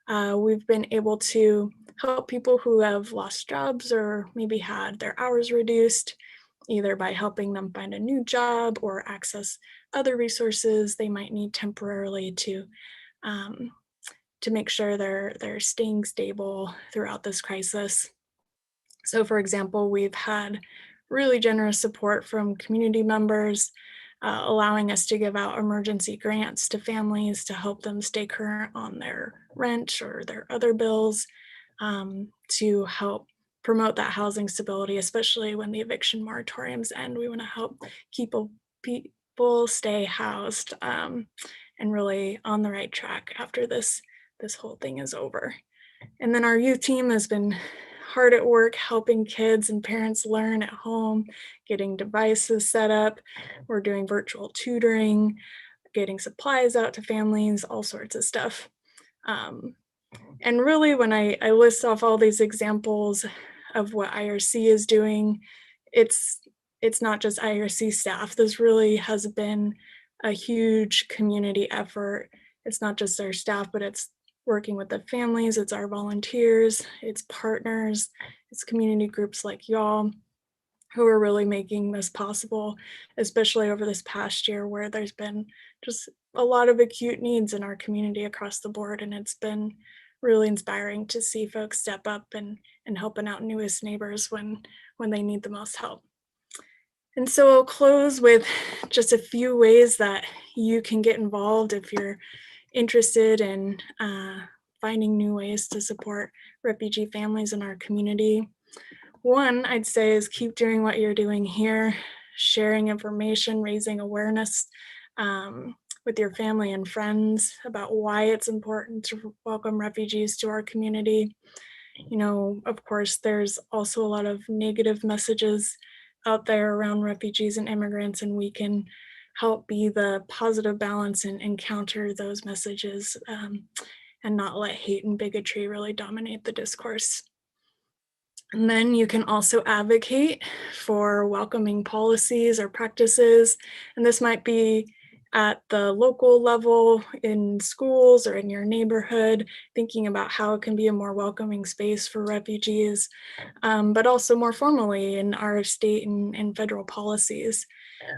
We've been able to help people who have lost jobs or maybe had their hours reduced, either by helping them find a new job or access other resources they might need temporarily to make sure they're staying stable throughout this crisis. So for example, we've had really generous support from community members, allowing us to give out emergency grants to families to help them stay current on their rent or their other bills, to help promote that housing stability, especially when the eviction moratoriums end. We want to help people stay housed, and really on the right track after this whole thing is over. And then our youth team has been hard at work helping kids and parents learn at home, getting devices set up. We're doing virtual tutoring, getting supplies out to families, all sorts of stuff. And really, when I list off all these examples of what IRC is doing, it's not just IRC staff. This really has been a huge community effort. It's not just our staff, but it's working with the families, it's our volunteers, it's partners, it's community groups like y'all who are really making this possible, especially over this past year where there's been just a lot of acute needs in our community across the board. And it's been really inspiring to see folks step up and helping out newest neighbors when they need the most help. And so I'll close with just a few ways that you can get involved if you're interested in finding new ways to support refugee families in our community. One, I'd say, is keep doing what you're doing here, sharing information, raising awareness with your family and friends about why it's important to welcome refugees to our community. You know, of course, there's also a lot of negative messages out there around refugees and immigrants, and we can help be the positive balance and counter those messages, and not let hate and bigotry really dominate the discourse. And then you can also advocate for welcoming policies or practices, and this might be at the local level in schools or in your neighborhood, thinking about how it can be a more welcoming space for refugees, but also more formally in our state and federal policies.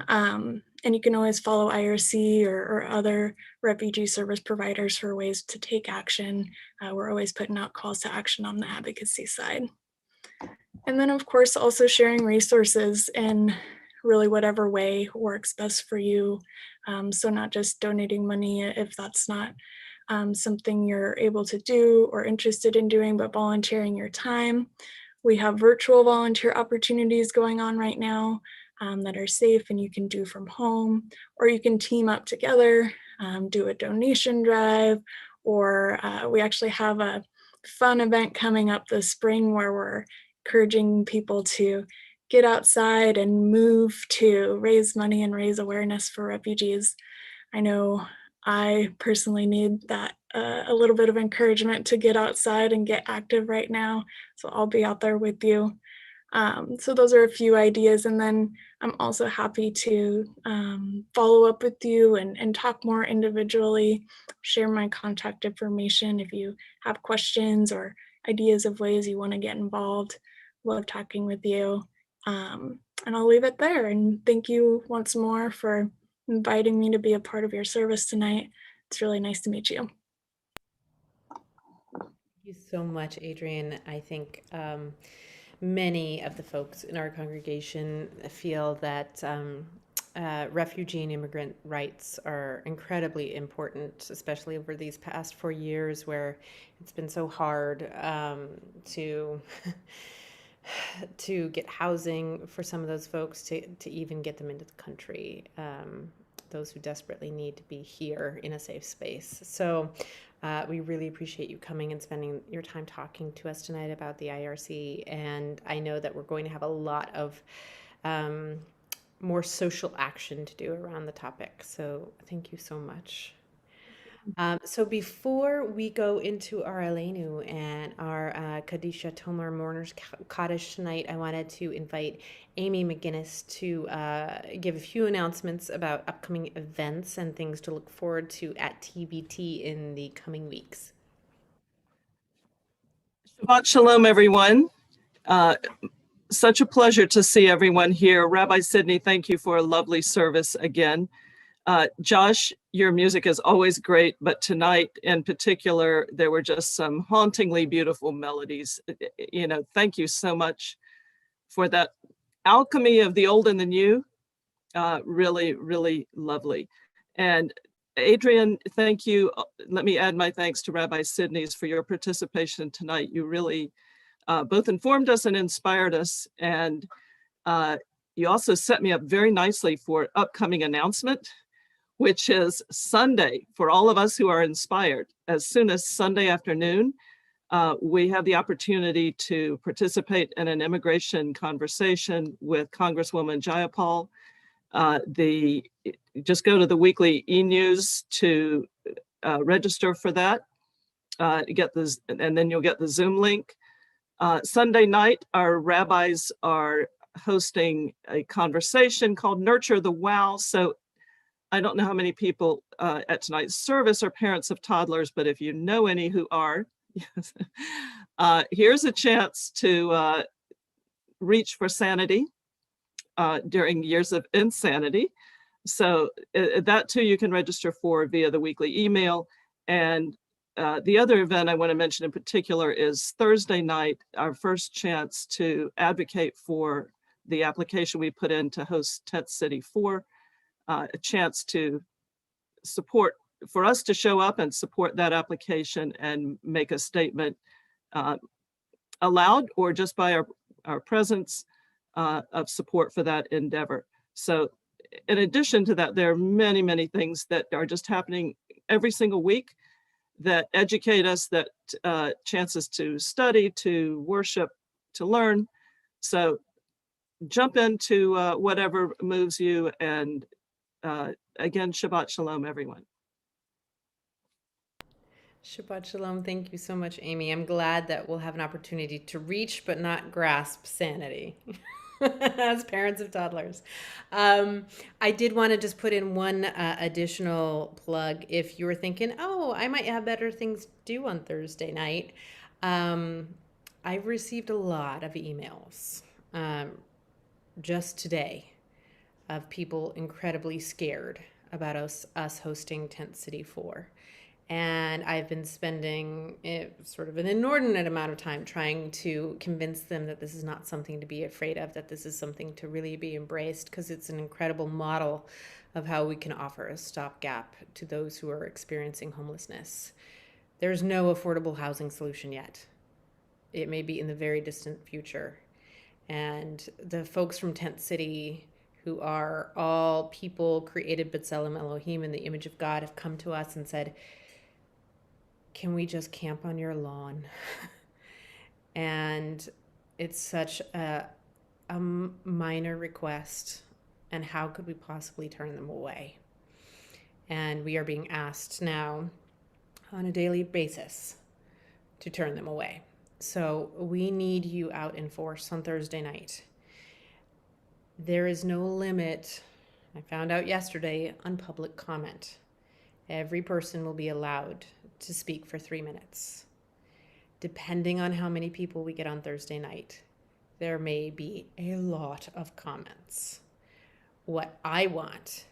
And you can always follow IRC or other refugee service providers for ways to take action. We're always putting out calls to action on the advocacy side. And then of course, also sharing resources in really whatever way works best for you. So not just donating money if that's not something you're able to do or interested in doing, but volunteering your time. We have virtual volunteer opportunities going on right now that are safe and you can do from home, or you can team up together, do a donation drive, or we actually have a fun event coming up this spring where we're encouraging people to get outside and move to raise money and raise awareness for refugees. I know I personally need that a little bit of encouragement to get outside and get active right now. So I'll be out there with you. So those are a few ideas. And then I'm also happy to follow up with you and talk more individually, share my contact information if you have questions or ideas of ways you want to get involved. Love talking with you. And I'll leave it there. And thank you once more for inviting me to be a part of your service tonight. It's really nice to meet you. Thank you so much, Adrienne. I think many of the folks in our congregation feel that refugee and immigrant rights are incredibly important, especially over these past 4 years where it's been so hard to get housing for some of those folks, to even get them into the country, those who desperately need to be here in a safe space. So we really appreciate you coming and spending your time talking to us tonight about the IRC. And I know that we're going to have a lot of more social action to do around the topic. So thank you so much. So before we go into our Aleinu and our Kadisha Tomar Mourners Kaddish tonight, I wanted to invite Amy McGinnis to give a few announcements about upcoming events and things to look forward to at TBT in the coming weeks. Shabbat Shalom, everyone. Such a pleasure to see everyone here. Rabbi Sidney, thank you for a lovely service again. Josh, your music is always great, but tonight in particular, there were just some hauntingly beautiful melodies. Thank you so much for that alchemy of the old and the new. Really, really lovely. And Adrian, thank you. Let me add my thanks to Rabbi Sidney's for your participation tonight. You really both informed us and inspired us. And you also set me up very nicely for upcoming announcement, which is Sunday for all of us who are inspired. As soon as Sunday afternoon, we have the opportunity to participate in an immigration conversation with Congresswoman Jayapal. Just go to the weekly e-news to register for that. And then you'll get the Zoom link. Sunday night, our rabbis are hosting a conversation called Nurture the Wow. So I don't know how many people at tonight's service are parents of toddlers, but if you know any who are, here's a chance to reach for sanity during years of insanity. So that too you can register for via the weekly email. And the other event I want to mention in particular is Thursday night, our first chance to advocate for the application we put in to host Tent City 4, a chance to support, for us to show up and support that application and make a statement aloud or just by our presence of support for that endeavor. So in addition to that, there are many, many things that are just happening every single week that educate us, that chances to study, to worship, to learn. So jump into whatever moves you. And again, Shabbat Shalom, everyone. Shabbat Shalom. Thank you so much, Amy. I'm glad that we'll have an opportunity to reach but not grasp sanity as parents of toddlers. I did want to just put in one additional plug. If you were thinking, oh, I might have better things to do on Thursday night, I've received a lot of emails just today of people incredibly scared about us hosting Tent City 4. And I've been spending sort of an inordinate amount of time trying to convince them that this is not something to be afraid of, that this is something to really be embraced, because it's an incredible model of how we can offer a stopgap to those who are experiencing homelessness. There's no affordable housing solution yet. It may be in the very distant future. And the folks from Tent City, who are all people created B'Tselem Elohim in the image of God, have come to us and said, can we just camp on your lawn? And it's such a minor request. And how could we possibly turn them away? And we are being asked now on a daily basis to turn them away. So we need you out in force on Thursday night. There is no limit, I found out yesterday, on public comment. Every person will be allowed to speak for 3 minutes. Depending on how many people we get on Thursday night, there may be a lot of comments. What I want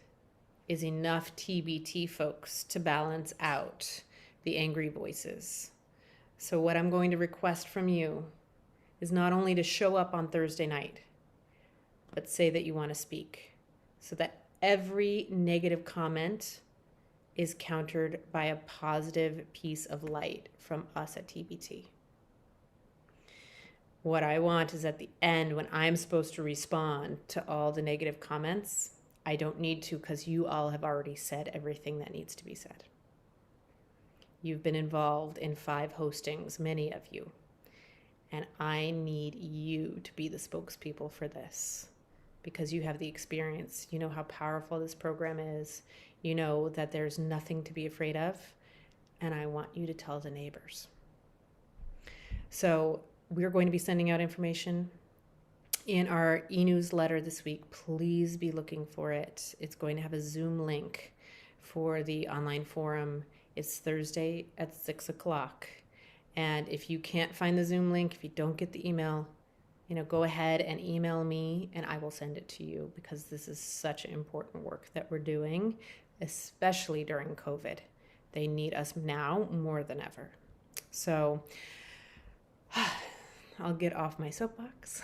is enough TBT folks to balance out the angry voices. So what I'm going to request from you is not only to show up on Thursday night, but say that you want to speak, so that every negative comment is countered by a positive piece of light from us at TBT. What I want is at the end, when I'm supposed to respond to all the negative comments, I don't need to, because you all have already said everything that needs to be said. You've been involved in 5 hostings, many of you, and I need you to be the spokespeople for this, because you have the experience. You know how powerful this program is. You know that there's nothing to be afraid of, and I want you to tell the neighbors. So we're going to be sending out information in our e-newsletter this week. Please be looking for it. It's going to have a Zoom link for the online forum. It's Thursday at 6 o'clock. And if you can't find the Zoom link, if you don't get the email, go ahead and email me and I will send it to you, because this is such important work that we're doing, especially during COVID. They need us now more than ever. So I'll get off my soapbox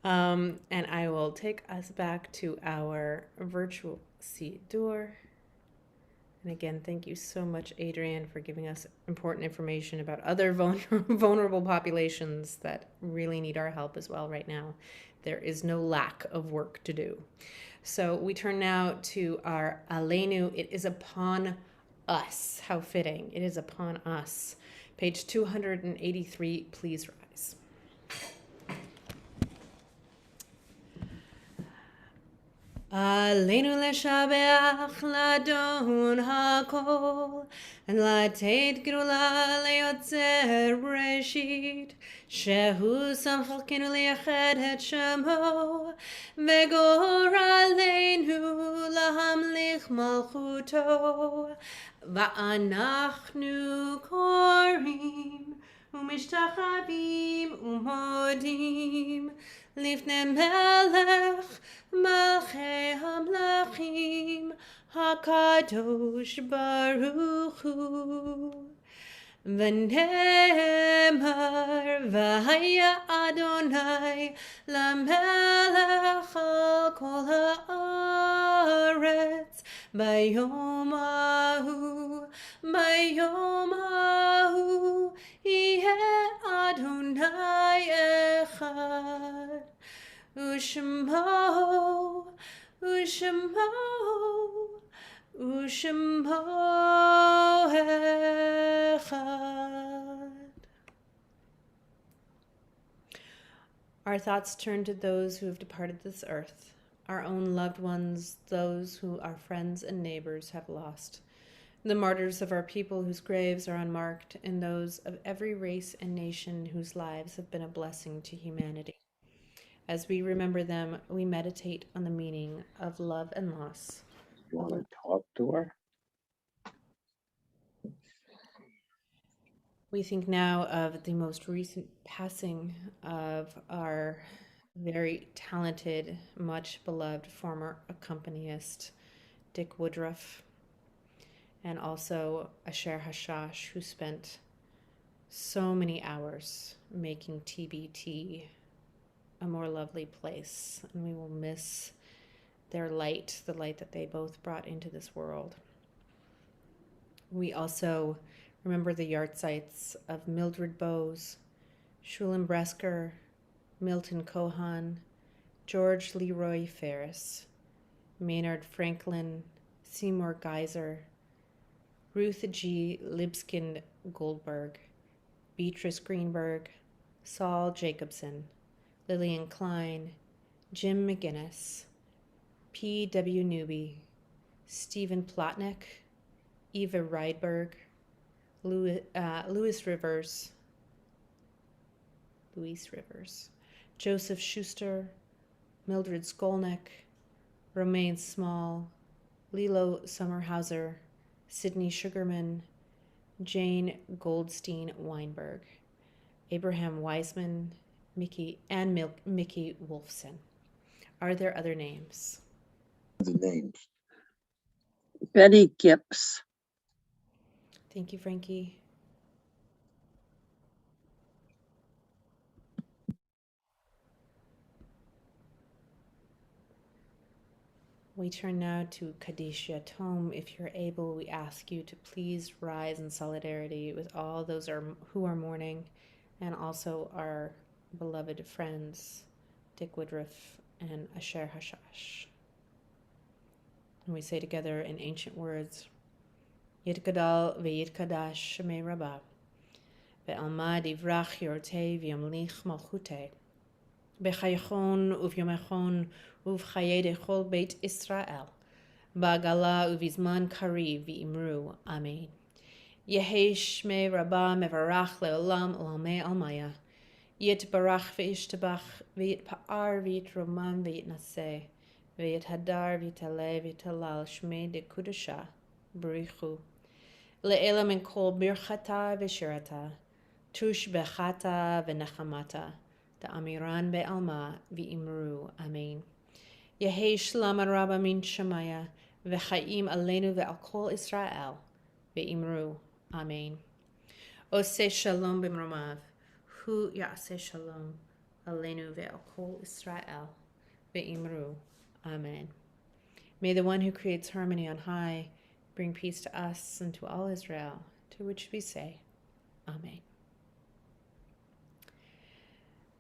and I will take us back to our virtual Siddur. And again, thank you so much, Adrienne, for giving us important information about other vulnerable populations that really need our help as well right now. There is no lack of work to do. So we turn now to our Aleinu. It is upon us. How fitting. It is upon us. Page 283, please rise. Aleinu leshabeach ladon hakol, לתת גדולה ליוצר בראשית, שהוא שמחנו לייחד את שמו, וגורלנו להמליך מלכותו, ואנחנו קוראים ומשתחווים ומודים לפני מלך מלכי המלכים הקדוש ברוך הוא. ונאמר והיה אדוני למלך על כל הארץ ביום ההוא, ביום ההוא יהיה אדוני אחד, ושמו ושמו אחד. Our thoughts turn to those who have departed this earth, our own loved ones, those who our friends and neighbors have lost, the martyrs of our people whose graves are unmarked, and those of every race and nation whose lives have been a blessing to humanity. As we remember them, we meditate on the meaning of love and loss. You want to talk to her? We think now of the most recent passing of our very talented, much beloved former accompanist, Dick Woodruff, and also Asher Hashash, who spent so many hours making TBT a more lovely place. And we will miss their light, the light that they both brought into this world. We also remember the yahrzeits of Mildred Bowes, Shulam Bresker, Milton Cohan, George Leroy Ferris, Maynard Franklin, Seymour Geiser, Ruth G. Lipskin Goldberg, Beatrice Greenberg, Saul Jacobson, Lillian Klein, Jim McGinnis, P.W. Newby, Stephen Plotnick, Eva Rydberg, Louis Rivers, Joseph Schuster, Mildred Skolnick, Romaine Small, Lilo Sommerhauser, Sidney Sugarman, Jane Goldstein Weinberg, Abraham Wiseman, Mickey Wolfson. Are there other names? The names. Betty Gibbs. Thank you, Frankie. We turn now to Kaddish Yatom. If you're able, we ask you to please rise in solidarity with all those who are mourning, and also our beloved friends, Dick Woodruff and Asher Hashash. And we say together in ancient words, Yitgadal v'yitkadash shemei Rabbah, ve'alma divrach yortei v'yamlich malchutei, b'chaychon uvyomechon uv'chayei dechol beit Israel, ba'gala uvizman kari v'imru, Amen. Yehei shmei Rabbah mevarach le'olam olamei almaya, yitbarach v'yishtabach v'yitpa'ar v'yitromam v'yitnaseh, v'yithadar v'yitaleh v'yitalal shmei de kudusha, b'richu. Le'ela min kol birchata v'shirata, tush bechata v'nechamata, Da'amiran be'alma v'imru. Amen. Yehi shlam rabba min shamaya v'chaim aleinu ve'al kol Israel ve'imru. Amen. Ose shalom b'mromav. Hu ya'aseh shalom aleinu ve'al kol Israel ve'imru. Amen. May the one who creates harmony on high bring peace to us and to all Israel, to which we say, Amen.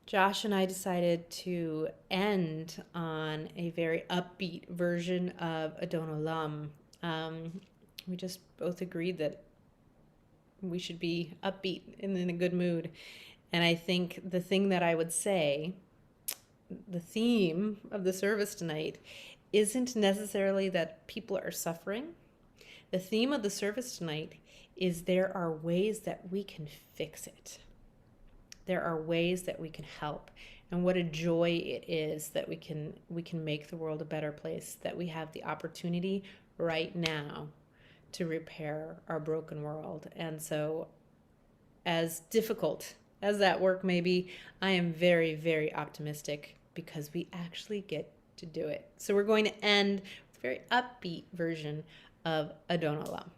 Josh and I decided to end on a very upbeat version of Adon Olam. We just both agreed that we should be upbeat and in a good mood. And I think the thing that I would say, the theme of the service tonight, isn't necessarily that people are suffering. The theme of the service tonight is there are ways that we can fix it. There are ways that we can help. And what a joy it is that we can make the world a better place, that we have the opportunity right now to repair our broken world. And so, as difficult as that work may be, I am very, very optimistic because we actually get to do it. So we're going to end with a very upbeat version of Adon Olam.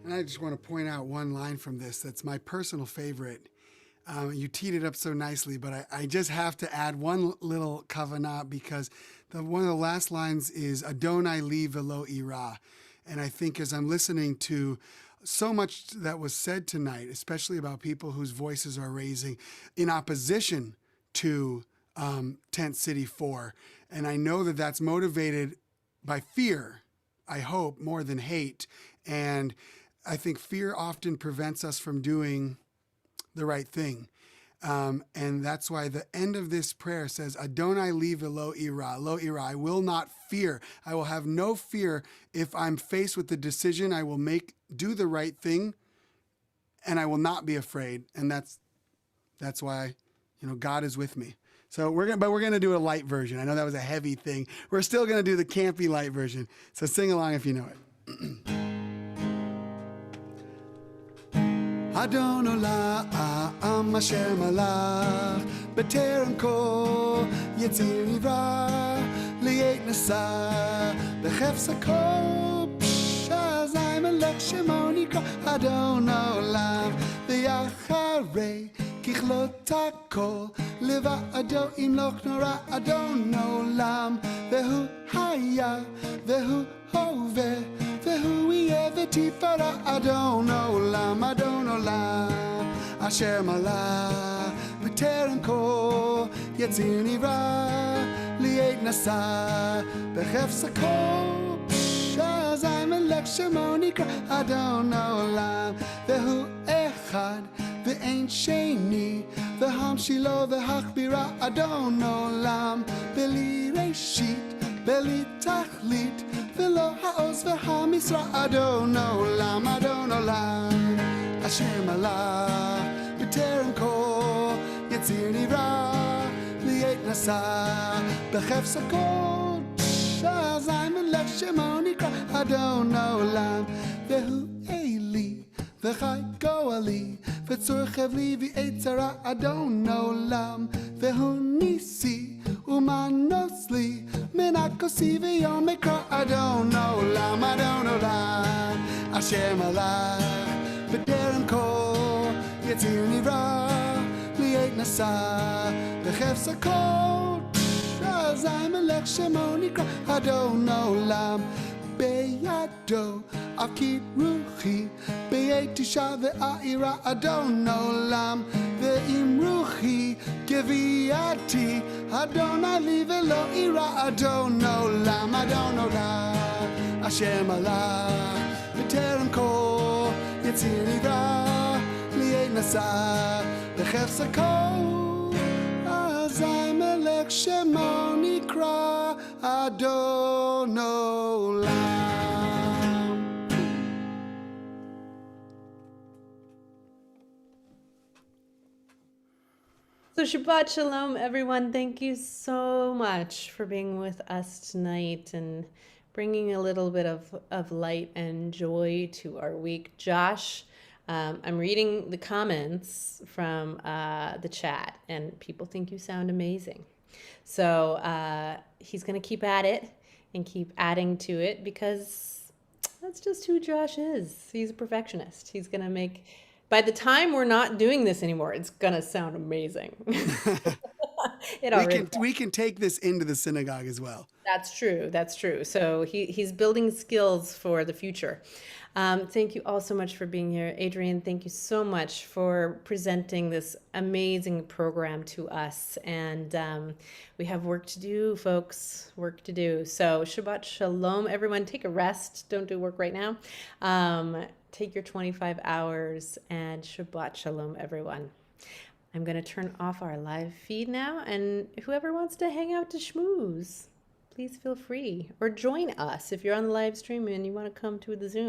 And I just want to point out one line from this that's my personal favorite. You teed it up so nicely, but I just have to add one little kavanah because one of the last lines is Adonai li velo ira. And I think as I'm listening to so much that was said tonight, especially about people whose voices are raising in opposition to Tent City 4, and I know that that's motivated by fear, I hope, more than hate. And I think fear often prevents us from doing the right thing. And that's why the end of this prayer says, Adonai li velo ira, lo ira, I will not fear. I will have no fear if I'm faced with the decision. I will do the right thing, and I will not be afraid. And that's why, God is with me. So we're gonna do a light version. I know that was a heavy thing. We're still gonna do the campy light version. So sing along if you know it. Adon Olam asher malach b'terem kol yetzir nivra li'et nasa b'chefsa kol p'shazai melech shemo nikra Adon Olam v'yacharei kichlot hakol leva'ado imloch nora Adon Olam v'hu haya v'hu hoveh Vehu yeh v'tifara Adon Olam, Adon Olam, Asher malach b'terem kol yetzir nivra li'et nasa b'chefsa kol p'shazai melech shemo nikra Adon Olam vehu echad ve'ein sheni v'hamshilo v'hachbira Adon Olam beli reshit beli tachlit Velo ha'oz v'ha'misra Adon Olam, Adon Olam Asher malach b'terem kol yetzir nivra li'et nasa b'chefsa kol p'shazai melech shemo nikra Adon Olam vehu eli v'chai goali v'tzur chevli v'et zara Adon Olam vehu nisi umanos li menakosi v'yom mekra Adon Olam, Adon Olam Asher malach b'terem kol yetzir nivra li'et nasa b'chefsa kol p'shazai melech shemo nikra Adon Olam beyado avkid ruchi b'yet tisha v'a'ira Adon Olam ve'im ruchi geviati Adonai li velo ira Adon Olam, Adon Olam Asher malach b'terem kol yetzir nivra li'et nasa b'chefsa kol azai melech shemo nikra Adon Olam. So Shabbat Shalom, everyone. Thank you so much for being with us tonight and bringing a little bit of light and joy to our week. Josh, I'm reading the comments from the chat, and people think you sound amazing. So he's going to keep at it and keep adding to it because that's just who Josh is. He's a perfectionist. He's going to make, by the time we're not doing this anymore, it's going to sound amazing. It already We can take this into the synagogue as well. That's true. That's true. So he's building skills for the future. Thank you all so much for being here. Adrian, thank you so much for presenting this amazing program to us. And we have work to do, folks, work to do. So Shabbat Shalom, everyone. Take a rest. Don't do work right now. Take your 25 hours and Shabbat Shalom, everyone. I'm going to turn off our live feed now. And whoever wants to hang out to schmooze, please feel free, or join us if you're on the live stream and you want to come to the Zoom.